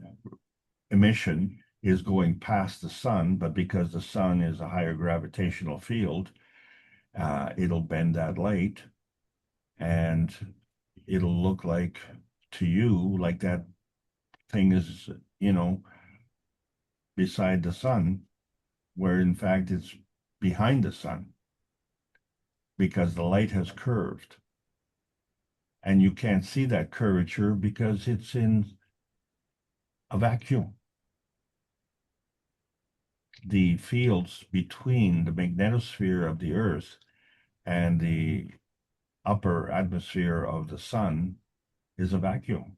emission is going past the sun, but because the sun is a higher gravitational field, it'll bend that light, and it'll look like, to you, like that thing is, you know, beside the sun, where in fact it's behind the sun, because the light has curved. And you can't see that curvature because it's in a vacuum. The fields between the magnetosphere of the Earth and the upper atmosphere of the sun is a vacuum.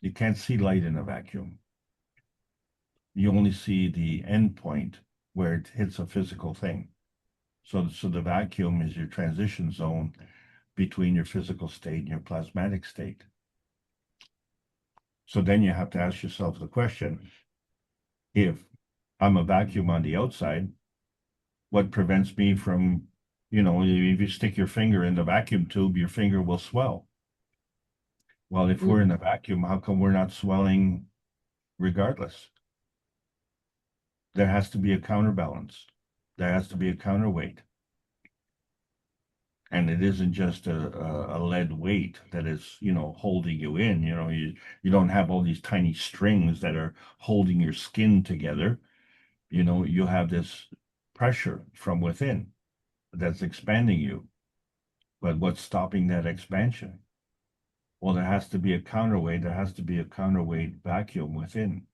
You can't see light in a vacuum. You only see the end point where it hits a physical thing. So the vacuum is your transition zone between your physical state and your plasmatic state. So then you have to ask yourself the question, if I'm a vacuum on the outside, what prevents me from, if you stick your finger in the vacuum tube, your finger will swell. Well, if we're in a vacuum, how come we're not swelling regardless? There has to be a counterbalance. There has to be a counterweight. And it isn't just a lead weight that is, holding you in. You don't have all these tiny strings that are holding your skin together. You have this pressure from within that's expanding you. But what's stopping that expansion? Well, there has to be a counterweight. There has to be a counterweight vacuum within.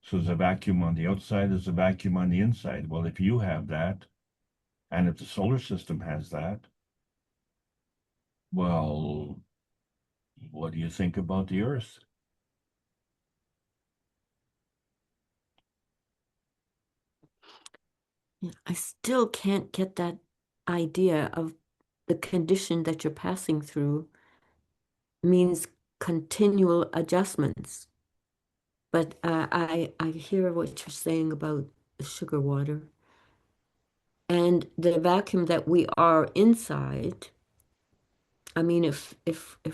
So there's a vacuum on the outside, there's a vacuum on the inside. Well, if you have that, and if the solar system has that, well, what do you think about the Earth? Yeah, I still can't get that idea of the condition that you're passing through means continual adjustments. But I hear what you're saying about the sugar water and the vacuum that we are inside. I mean, if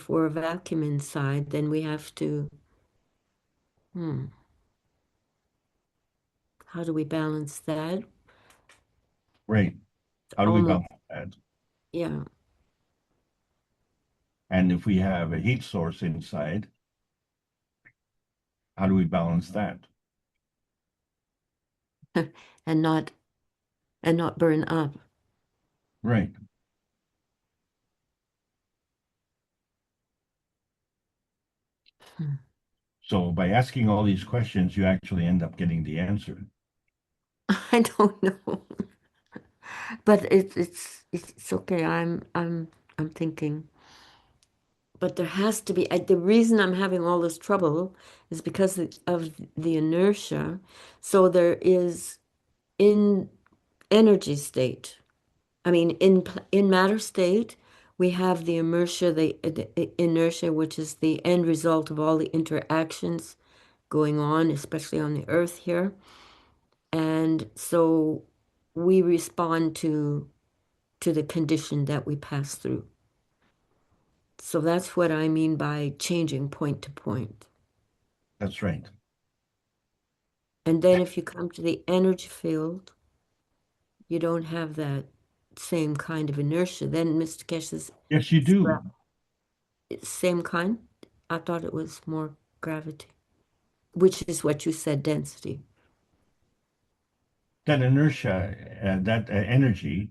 we're a vacuum inside, then we have to, hmm, how do we balance that? Right. How do we Almost, balance that? yeah. And if we have a heat source inside, how do we balance that? And not and not burn up. Right. Hmm. So by asking all these questions, you actually end up getting the answer. I don't know. But it's okay. I'm thinking. But there has to be the reason I'm having all this trouble is because of the inertia. So there is in energy state. I mean, in matter state, we have the inertia, the inertia, which is the end result of all the interactions going on, especially on the Earth here. And so we respond to the condition that we pass through. So that's what I mean by changing point to point. That's right. And then if you come to the energy field, you don't have that same kind of inertia. Then Mr. Keshe's Yes, you do. same kind. I thought it was more gravity, which is what you said, density. That inertia, that energy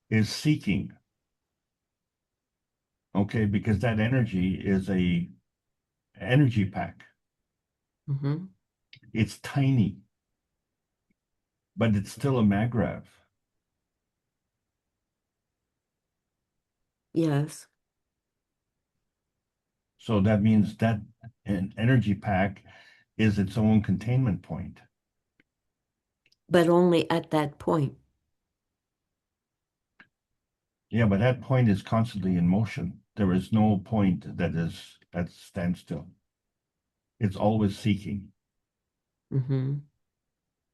is seeking. Okay, because that energy is a energy pack. Mm-hmm. It's tiny, but it's still a maggrav. Yes, So that means that an energy pack is its own containment point. but only at that point. Yeah, but that point is constantly in motion. There is no point that is at standstill. It's always seeking, Mm-hmm.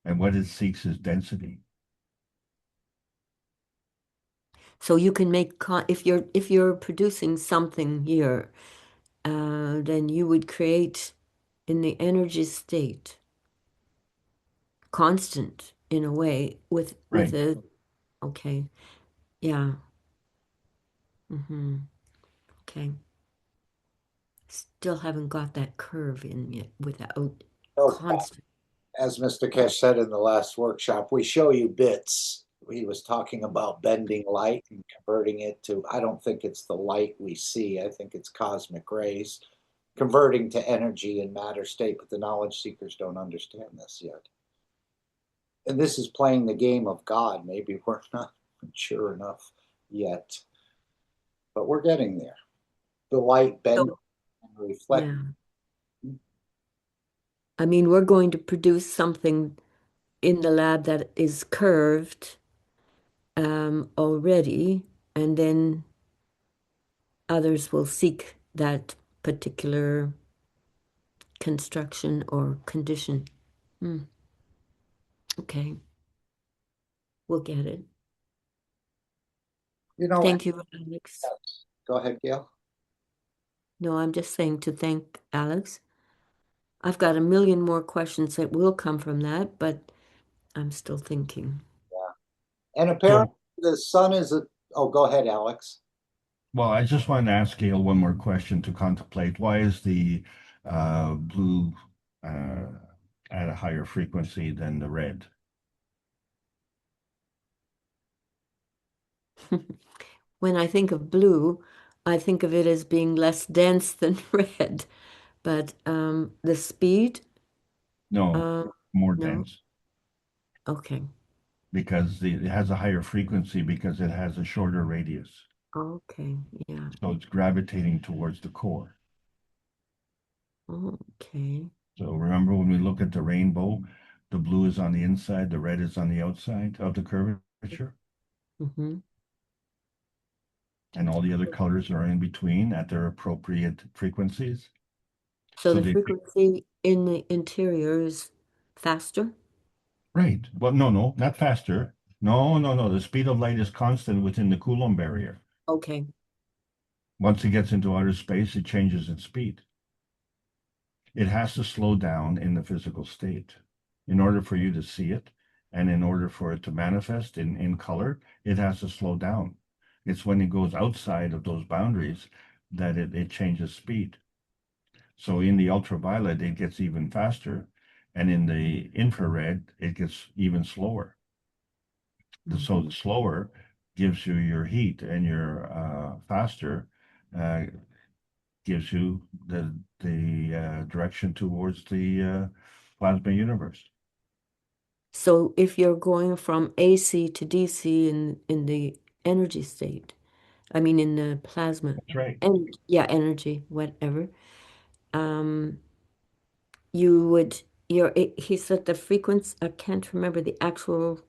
and what it seeks is density. So you can make if you're producing something here, then you would create in the energy state constant in a way with Right. a okay, yeah. Mm-hmm. Okay. Still haven't got that curve in yet without So, constant. as Mr. Kesh said in the last workshop, we show you bits. He was talking about bending light and converting it to, I don't think it's the light we see, I think it's cosmic rays, converting to energy and matter state, but the knowledge seekers don't understand this yet. And this is playing the game of God. Maybe we're not mature enough yet, but we're getting there. The light bending So, and reflecting. yeah. I mean, we're going to produce something in the lab that is curved already, and then others will seek that particular construction or condition. Hmm. Okay, we'll get it. You know, Thank you, Alex. go ahead, Gail. No, I'm just saying to thank Alex. I've got a million more questions that will come from that, but I'm still thinking. And apparently So, the sun is a, oh, go ahead, Alex. well, I just want to ask Gail one more question to contemplate. Why is the blue at a higher frequency than the red? When I think of blue, I think of it as being less dense than red. But the speed, No, uh, more no. dense Okay. because it has a higher frequency because it has a shorter radius. Okay. Yeah. So it's gravitating towards the core. Okay. So remember when we look at the rainbow, the blue is on the inside, the red is on the outside of the curvature, Mm-hmm. and all the other colors are in between at their appropriate frequencies. So So the they, frequency in the interior is faster? right. Well, no, not faster. No. The speed of light is constant within the Coulomb barrier. Okay. Once it gets into outer space, it changes its speed. It has to slow down in the physical state in order for you to see it. And in order for it to manifest in color, it has to slow down. It's when it goes outside of those boundaries that it changes speed. So in the ultraviolet, it gets even faster. And in the infrared, it gets even slower. So the slower gives you your heat, and your faster uh, gives you the direction towards the plasma universe. So if you're going from AC to DC in the energy state, I mean in the plasma, That's right. and yeah, energy, whatever, um, you would he said the frequency, I can't remember the actual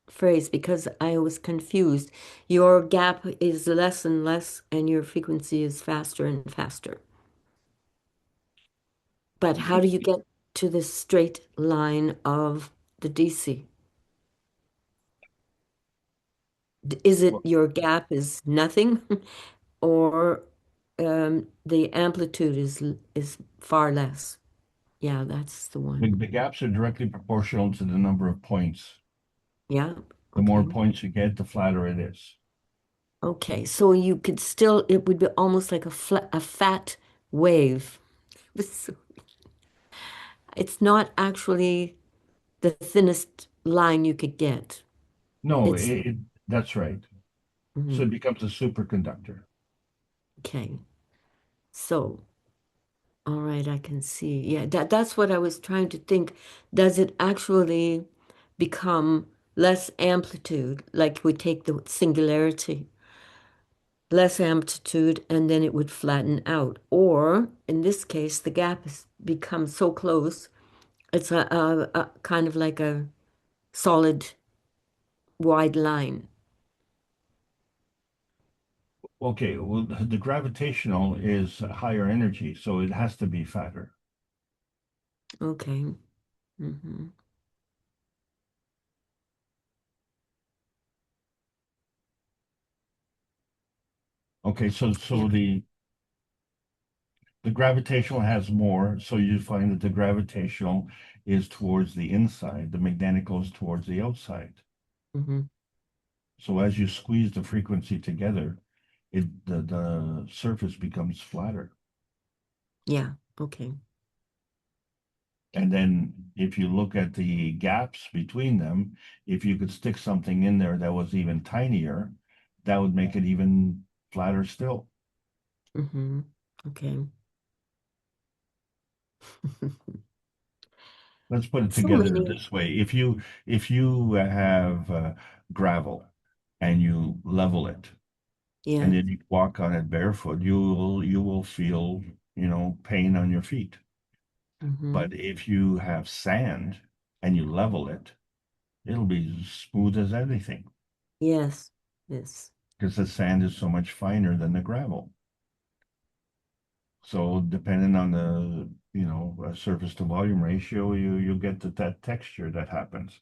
phrase because I was confused. Your gap is less and less, and your frequency is faster and faster. But how do you get to the straight line of the DC? Is it Well, your gap is nothing, or the amplitude is far less? Yeah, that's the one. the gaps are directly proportional to the number of points. Yeah, The more okay. points you get, the flatter it is. Okay, so you could still, it would be almost like a fat wave. It's not actually the thinnest line you could get. No, It's that's right. So mhm. it becomes a superconductor. Okay. So All right, I can see. Yeah, that's what I was trying to think. Does it actually become less amplitude, like we take the singularity, less amplitude, and then it would flatten out? Or in this case, the gap has become so close, it's a kind of like a solid wide line. Okay, well, the gravitational is higher energy, so it has to be fatter. Okay. Hmm. Okay, so Yeah. the gravitational has more, so you find that the gravitational is towards the inside, the magnetic goes towards the outside. Hmm. So as you squeeze the frequency together, the surface becomes flatter. Yeah. Okay. And then if you look at the gaps between them, if you could stick something in there that was even tinier, that would make it even flatter still. Hmm. Okay. Let's put it So together many. this way. If you have gravel and you level it and Yeah. then you walk on it barefoot, you will feel, pain on your feet. Hmm. But if you have sand and you level it, it'll be smooth as anything Yes. Yes. because the sand is so much finer than the gravel. So depending on the, surface to volume ratio, you get that texture that happens.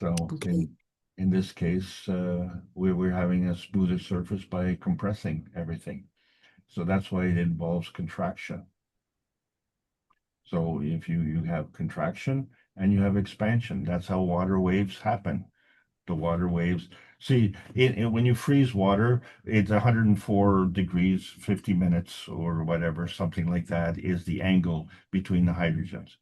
So Okay. in this case, we're having a smoother surface by compressing everything. So that's why it involves contraction. So if you have contraction and you have expansion, that's how water waves happen. The water waves. See, when you freeze water, it's 104 degrees, 50 minutes or whatever, something like that is the angle between the hydrogens.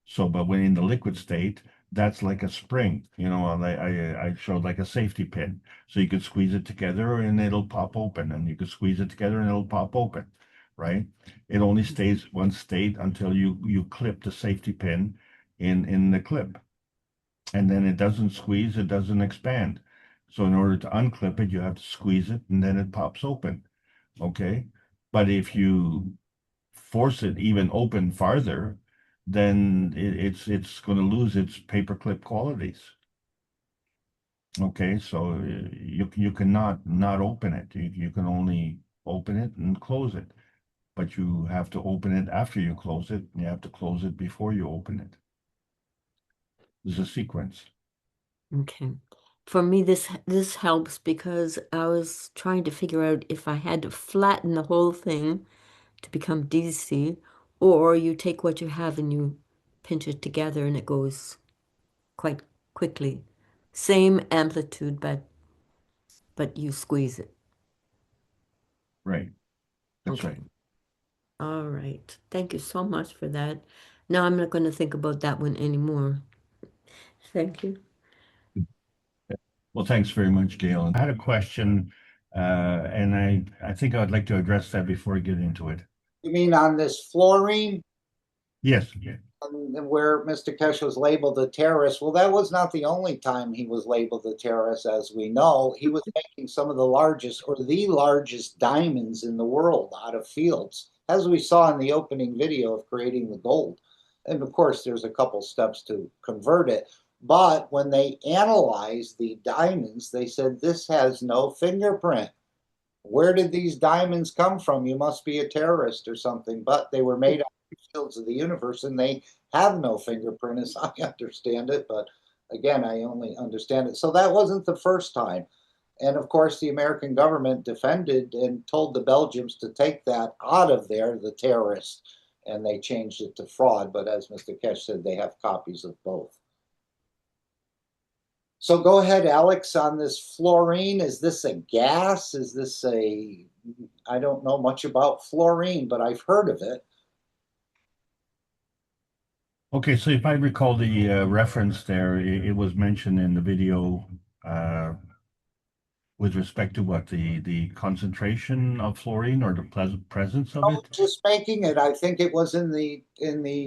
So, but when in the liquid state, that's like a spring, I showed like a safety pin. So you could squeeze it together and it'll pop open, and you could squeeze it together and it'll pop open, right? It only stays one state until you clip the safety pin in the clip. And then it doesn't squeeze, it doesn't expand. So in order to unclip it, you have to squeeze it and then it pops open. Okay. But if you force it even open farther, then it's going to lose its paperclip qualities. Okay, so you cannot not open it. You can only open it and close it, but you have to open it after you close it. And you have to close it before you open it. There's a sequence. Okay. For me, this helps because I was trying to figure out if I had to flatten the whole thing to become DC, or you take what you have and you pinch it together and it goes quite quickly. Same amplitude, but you squeeze it. Right. That's Okay. right. All right. Thank you so much for that. Now I'm not going to think about that one anymore. Thank you. Well, thanks very much, Gail. And I had a question, and I think I'd like to address that before we get into it. You mean on this fluorine? Yes. Yeah. Where Mr. Kesh was labeled a terrorist. Well, that was not the only time he was labeled a terrorist, as we know. He was making some of the largest or the largest diamonds in the world out of fields, as we saw in the opening video of creating the gold. And of course, there's a couple steps to convert it. But when they analyzed the diamonds, they said this has no fingerprint. Where did these diamonds come from? You must be a terrorist or something. But they were made out of fields of the universe and they have no fingerprint, as I understand it. But again, I only understand it. So that wasn't the first time. And of course, the American government defended and told the Belgians to take that out of there, the terrorists, and they changed it to fraud. But as Mr. Kesh said, they have copies of both. So go ahead, Alex, on this fluorine. Is this a gas? Is this a, I don't know much about fluorine, but I've heard of it. Okay, so if I recall the reference there, it was mentioned in the video with respect to what, the concentration of fluorine or the presence of it? Just making it. I think it was in the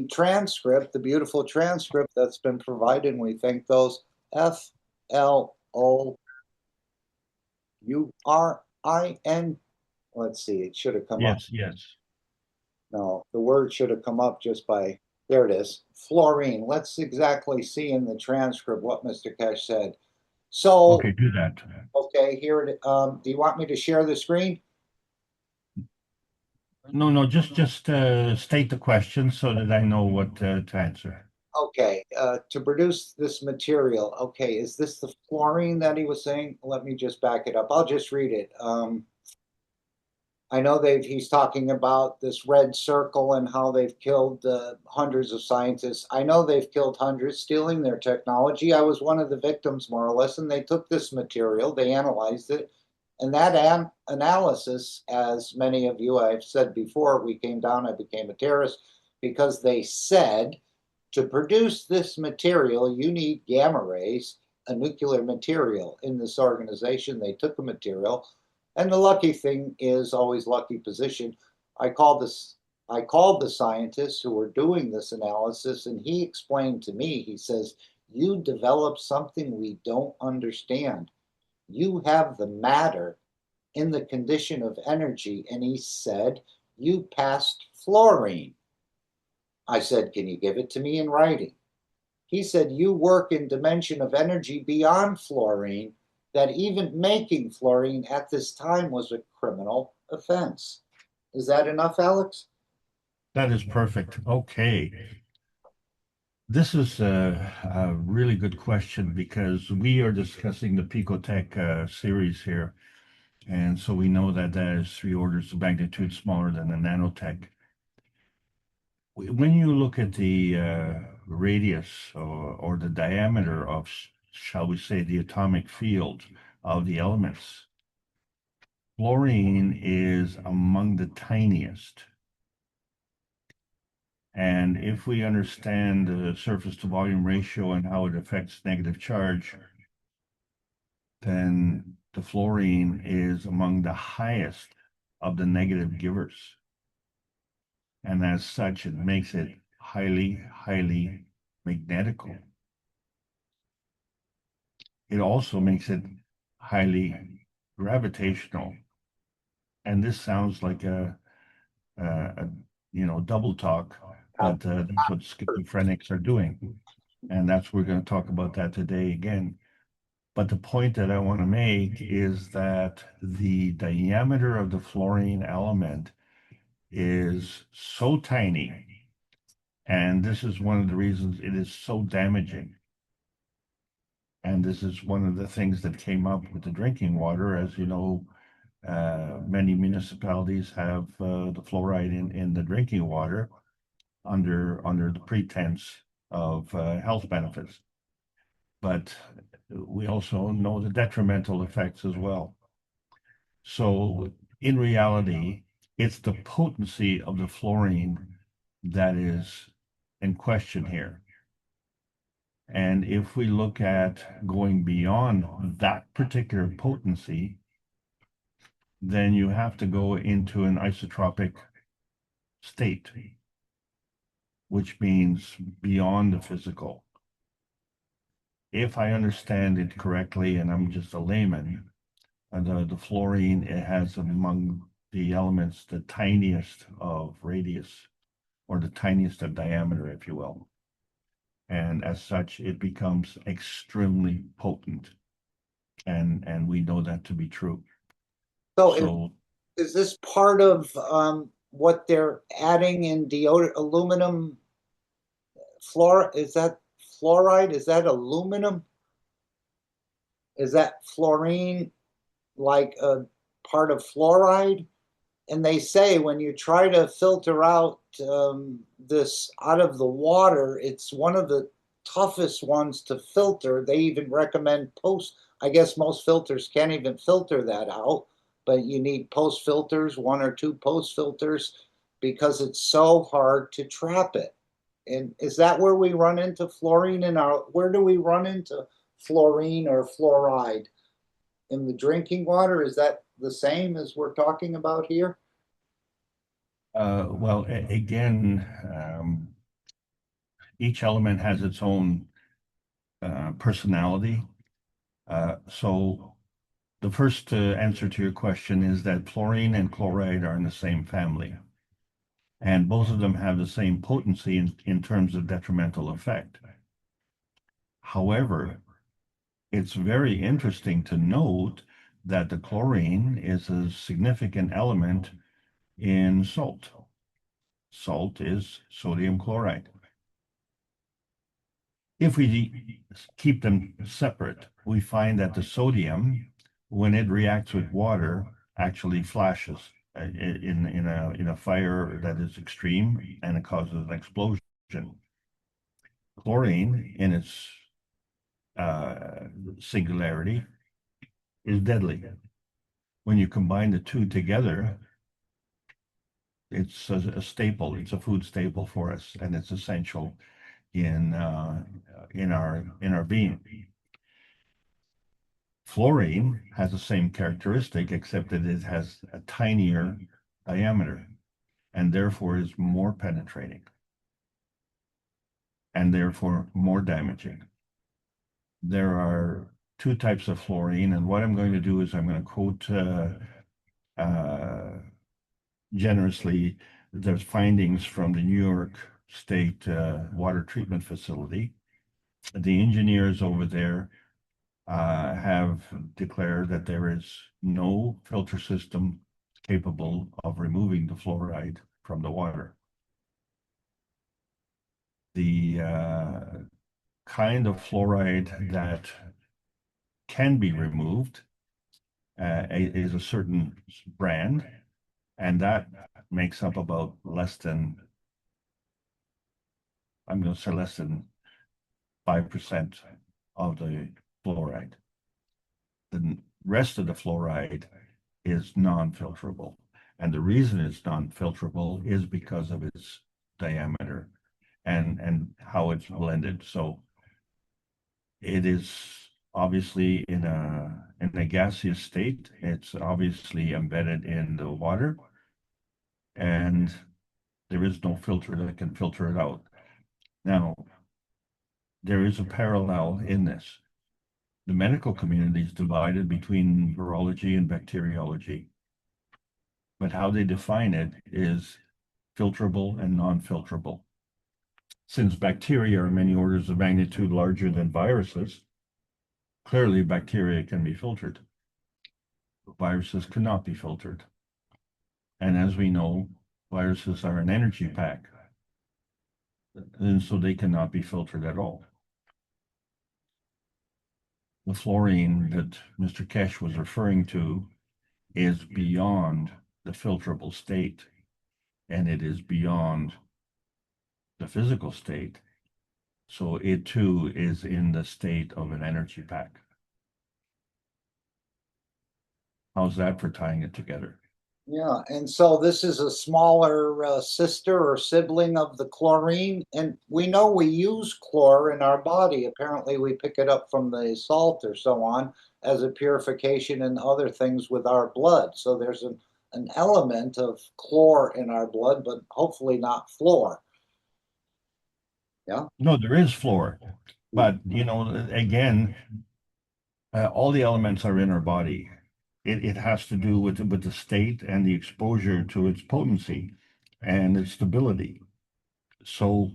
transcript, the beautiful transcript that's been provided. And we thank those. FLOURIN. Let's see, it should have come up. Yes. No, the word should have come up just by, there it is, fluorine. Let's exactly see in the transcript what Mr. Kesh said. So, Okay, do that. okay, here it, do you want me to share the screen? No, just state the question so that I know what to answer. Okay, to produce this material, okay, is this the fluorine that he was saying? Let me just back it up. I'll just read it. I know he's talking about this red circle and how they've killed hundreds of scientists. I know they've killed hundreds stealing their technology. I was one of the victims, more or less, and they took this material, they analyzed it, and that analysis, as many of you I've said before, we came down, I became a terrorist, because they said to produce this material, you need gamma rays, a nuclear material. In this organization, they took a material. And the lucky thing is always lucky position. I called the scientists who were doing this analysis, and he explained to me, he says, you developed something we don't understand. You have the matter in the condition of energy. And he said, you passed fluorine. I said, can you give it to me in writing? He said, you work in dimension of energy beyond fluorine, that even making fluorine at this time was a criminal offense. Is that enough, Alex? That is perfect. Okay. This is a really good question because we are discussing the PICO series here. And so we know that that is 3 orders of magnitude smaller than a nanotech. When you look at the radius or the diameter of, shall we say, the atomic field of the elements, fluorine is among the tiniest. And if we understand the surface to volume ratio and how it affects negative charge, then the fluorine is among the highest of the negative givers. And as such, it makes it highly, highly magnetical. It also makes it highly gravitational. And this sounds like a double talk, but that's what schizophrenics are doing. And we're going to talk about that today again. But the point that I want to make is that the diameter of the fluorine element is so tiny, and this is one of the reasons it is so damaging. And this is one of the things that came up with the drinking water. As you know, many municipalities have the fluoride in the drinking water under the pretense of health benefits. But we also know the detrimental effects as well. So in reality, it's the potency of the fluorine that is in question here. And if we look at going beyond that particular potency, then you have to go into an isotropic state, which means beyond the physical. If I understand it correctly, and I'm just a layman, the fluorine, it has among the elements the tiniest of radius, or the tiniest of diameter, if you will. And as such, it becomes extremely potent. And we know that to be true. So is this part of what they're adding in aluminum is that fluoride? Is that aluminum? Is that fluorine like a part of fluoride? And they say when you try to filter out this out of the water, it's one of the toughest ones to filter. They even recommend I guess most filters can't even filter that out, but you need post filters, 1 or 2 post filters, because it's so hard to trap it. And is that where we run into fluorine where do we run into fluorine or fluoride in the drinking water? Is that the same as we're talking about here? Well, again, each element has its own personality. So the first answer to your question is that chlorine and chloride are in the same family. And both of them have the same potency in terms of detrimental effect. However, it's very interesting to note that the chlorine is a significant element in salt. Salt is sodium chloride. If we keep them separate, we find that the sodium, when it reacts with water, actually flashes in a fire that is extreme, and it causes an explosion. Chlorine, in its singularity, is deadly. When you combine the two together, it's a staple. It's a food staple for us, and it's essential in our being. Fluorine has the same characteristic, except that it has a tinier diameter, and therefore is more penetrating, and therefore more damaging. There are two types of fluorine, and what I'm going to do is I'm going to quote generously the findings from the New York State Water Treatment Facility. The engineers over there have declared that there is no filter system capable of removing the fluoride from the water. The kind of fluoride that can be removed is a certain brand, and that makes up about less than 5% of the fluoride. The rest of the fluoride is non-filterable. And the reason it's non-filterable is because of its diameter and how it's blended. So it is obviously in a gaseous state. It's obviously embedded in the water, and there is no filter that can filter it out. Now, there is a parallel in this. The medical community is divided between virology and bacteriology, but how they define it is filterable and non-filterable. Since bacteria are many orders of magnitude larger than viruses, clearly bacteria can be filtered. Viruses cannot be filtered. And as we know, viruses are an energy pack, and so they cannot be filtered at all. The fluorine that Mr. Kesh was referring to is beyond the filterable state, and it is beyond the physical state. So it too is in the state of an energy pack. How's that for tying it together? Yeah, and so this is a smaller sister or sibling of the chlorine, and we know we use chlor in our body. Apparently, we pick it up from the salt or so on as a purification and other things with our blood. So there's an element of chlor in our blood, but hopefully not fluor. Yeah. No, there is fluor, but again, all the elements are in our body. It has to do with the state and the exposure to its potency and its stability. So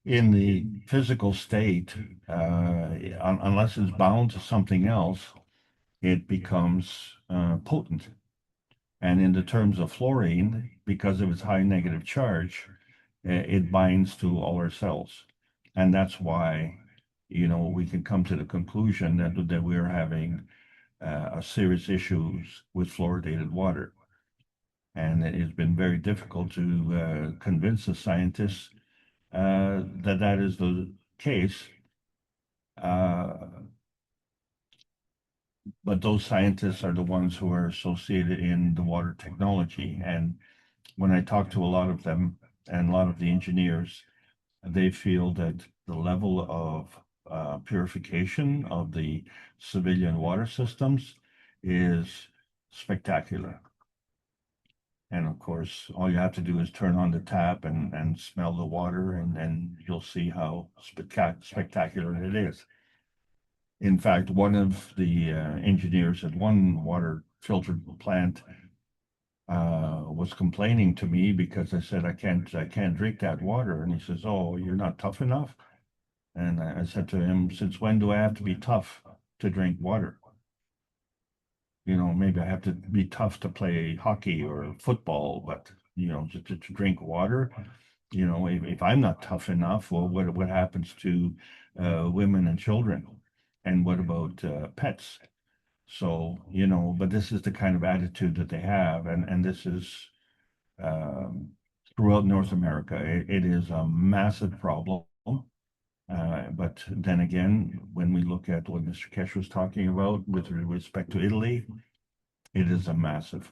in the physical state, unless it's bound to something else, it becomes potent. And in the terms of fluorine, because of its high negative charge, it binds to all our cells. And that's why, we can come to the conclusion that we're having serious issues with fluoridated water. And it has been very difficult to convince the scientists that is the case. But those scientists are the ones who are associated in the water technology. And when I talk to a lot of them and a lot of the engineers, they feel that the level of purification of the civilian water systems is spectacular. And of course, all you have to do is turn on the tap and smell the water, and you'll see how spectacular it is. In fact, one of the engineers at one water filter plant was complaining to me because I said I can't drink that water, and he says, "Oh, you're not tough enough." And I said to him, "Since when do I have to be tough to drink water? You know, maybe I have to be tough to play hockey or football, but to drink water, if I'm not tough enough, well, what happens to women and children, and what about pets?" So, but this is the kind of attitude that they have, and this is throughout North America. It is a massive problem. But then again, when we look at what Mr. Kesh was talking about with respect to Italy, it is a massive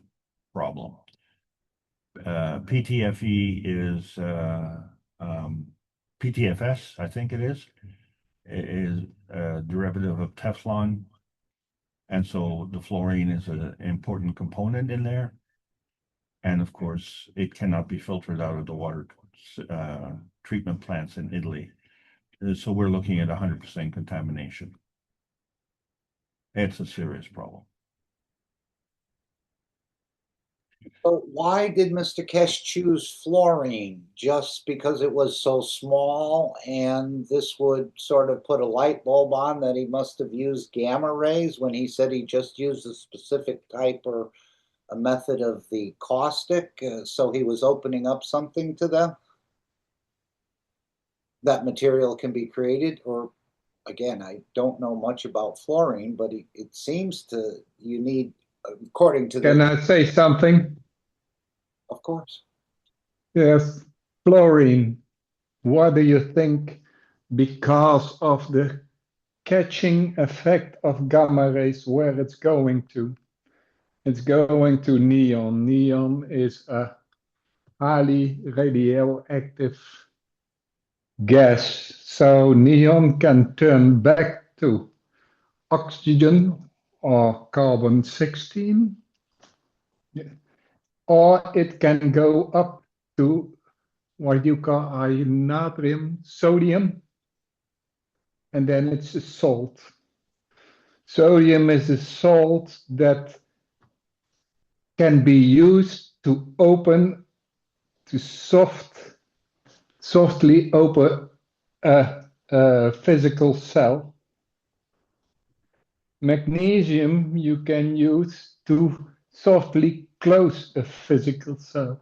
problem. PTFE is PTFS, I think it is a derivative of Teflon. And so the fluorine is an important component in there. And of course, it cannot be filtered out of the water treatment plants in Italy. So we're looking at 100% contamination. It's a serious problem. So why did Mr. Kesh choose fluorine? Just because it was so small, and this would sort of put a light bulb on that he must have used gamma rays when he said he just used a specific type or a method of the caustic, so he was opening up something to them? That material can be created, or again, I don't know much about fluorine, but it seems you need, according to Can I say something? Of course. Yes, fluorine. What do you think? Because of the catching effect of gamma rays, where it's going to? It's going to neon. Neon is a highly radioactive gas. So neon can turn back to oxygen or carbon-16, or it can go up to what you call natrium, sodium, and then it's a salt. Sodium is a salt that can be used to softly open a physical cell. Magnesium you can use to softly close a physical cell.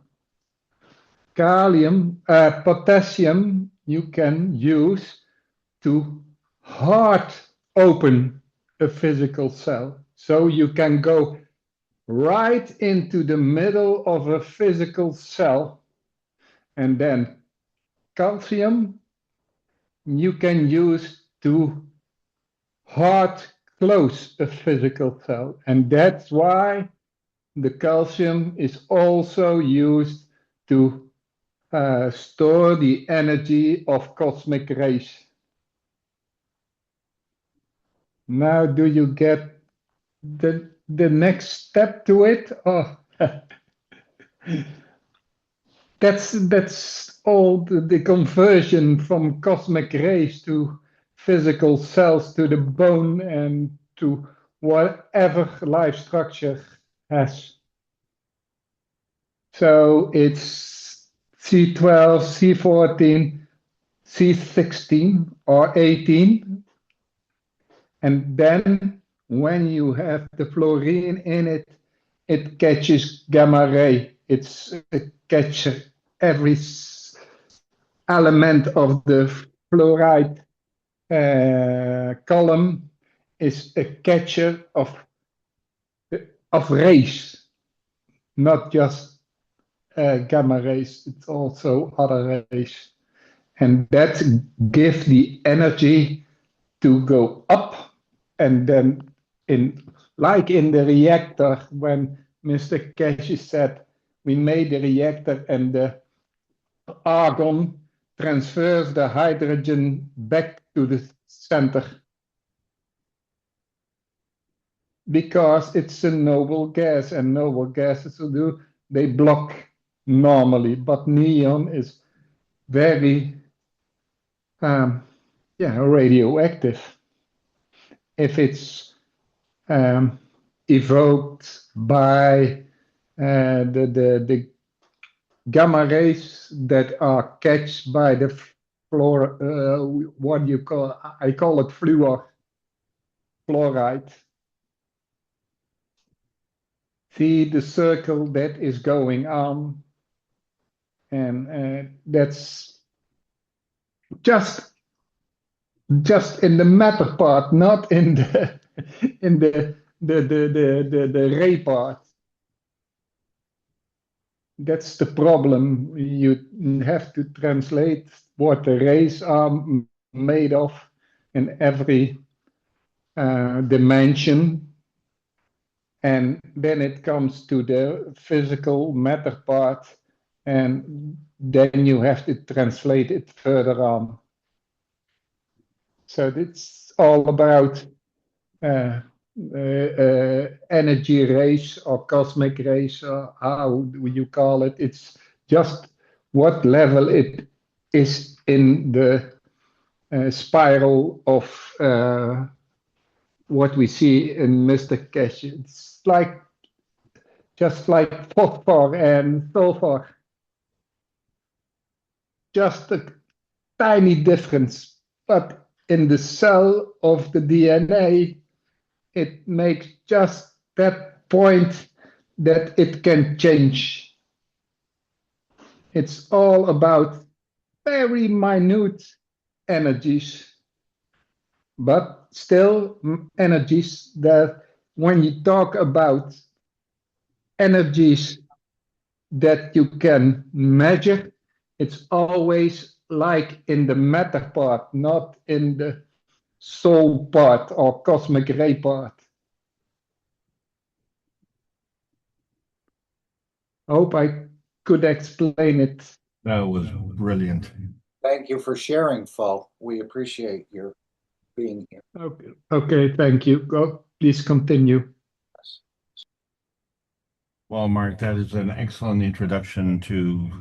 Potassium you can use to hard open a physical cell. So you can go right into the middle of a physical cell. And then calcium you can use to hard close a physical cell. And that's why the calcium is also used to store the energy of cosmic rays. Now, do you get the next step to it? Oh, that's all the conversion from cosmic rays to physical cells to the bone and to whatever life structure has. So it's C12, C14, C16 or 18. And then when you have the fluorine in it, it catches gamma ray. It catches every element of the fluoride column is a catcher of rays, not just gamma rays, it's also other rays. And that gives the energy to go up, and then like in the reactor, when Mr. Kesh said we made the reactor and the argon transfers the hydrogen back to the center. because it's a noble gas, and noble gases they block normally, but neon is very radioactive. If it's evoked by the gamma rays that are catched by the what you call, I call it fluoride. See the circle that is going on, and that's just in the matter part, not in the in the ray part. That's the problem. You have to translate what the rays are made of in every dimension, and then it comes to the physical matter part, and then you have to translate it further on. So it's all about energy rays or cosmic rays, or how do you call it. It's just what level it is in the spiral of what we see in Mr. Cash. It's just like phosphor and sulfur, just a tiny difference, but in the cell of the DNA, it makes just that point that it can change. It's all about very minute energies, but still energies that when you talk about energies that you can measure, it's always like in the matter part, not in the soul part or cosmic ray part. I hope I could explain it. That was brilliant. Thank you for sharing, Fo. We appreciate your being here. Okay, thank you. Please continue. Well, Mark, that is an excellent introduction to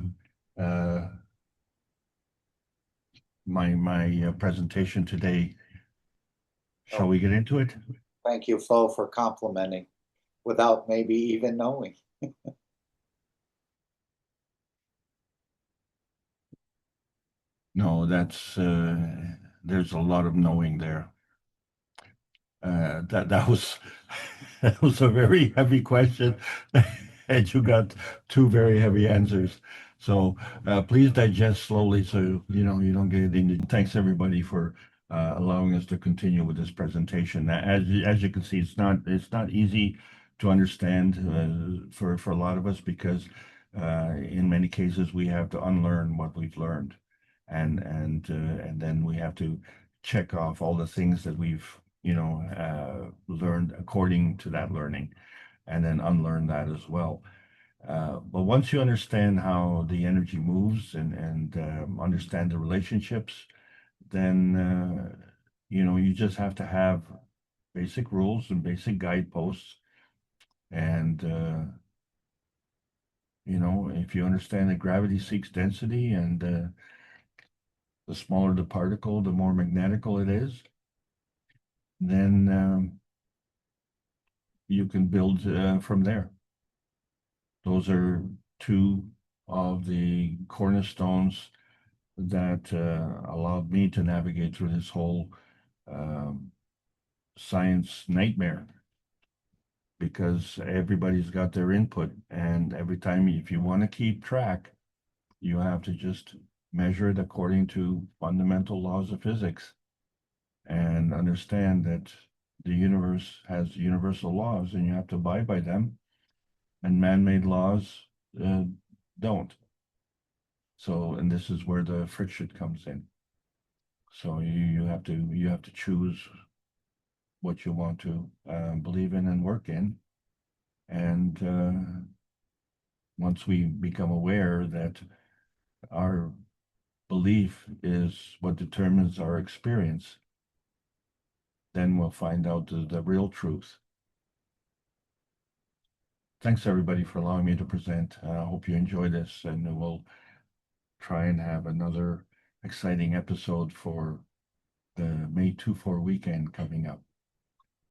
my presentation today. Shall we get into it? Thank you, Fo, for complimenting without maybe even knowing. No, that's there's a lot of knowing there. That was that was a very heavy question, and you got two very heavy answers. So please digest slowly, so you don't get into. Thanks everybody for allowing us to continue with this presentation. As you can see, it's not easy to understand for a lot of us, because in many cases we have to unlearn what we've learned, and then we have to check off all the things that we've learned according to that learning, and then unlearn that as well. But once you understand how the energy moves and understand the relationships, then you just have to have basic rules and basic guideposts. And if you understand that gravity seeks density, and the smaller the particle, the more magnetical it is, then you can build from there. Those are two of the cornerstones that allowed me to navigate through this whole science nightmare, because everybody's got their input, and every time, if you want to keep track, you have to just measure it according to fundamental laws of physics, and understand that the universe has universal laws, and you have to abide by them, and man-made laws don't. So, and this is where the friction comes in. So you have to choose what you want to believe in and work in. And once we become aware that our belief is what determines our experience, then we'll find out the real truth. thanks everybody for allowing me to present. I hope you enjoy this, and we'll try and have another exciting episode for the May 2-4 weekend coming up.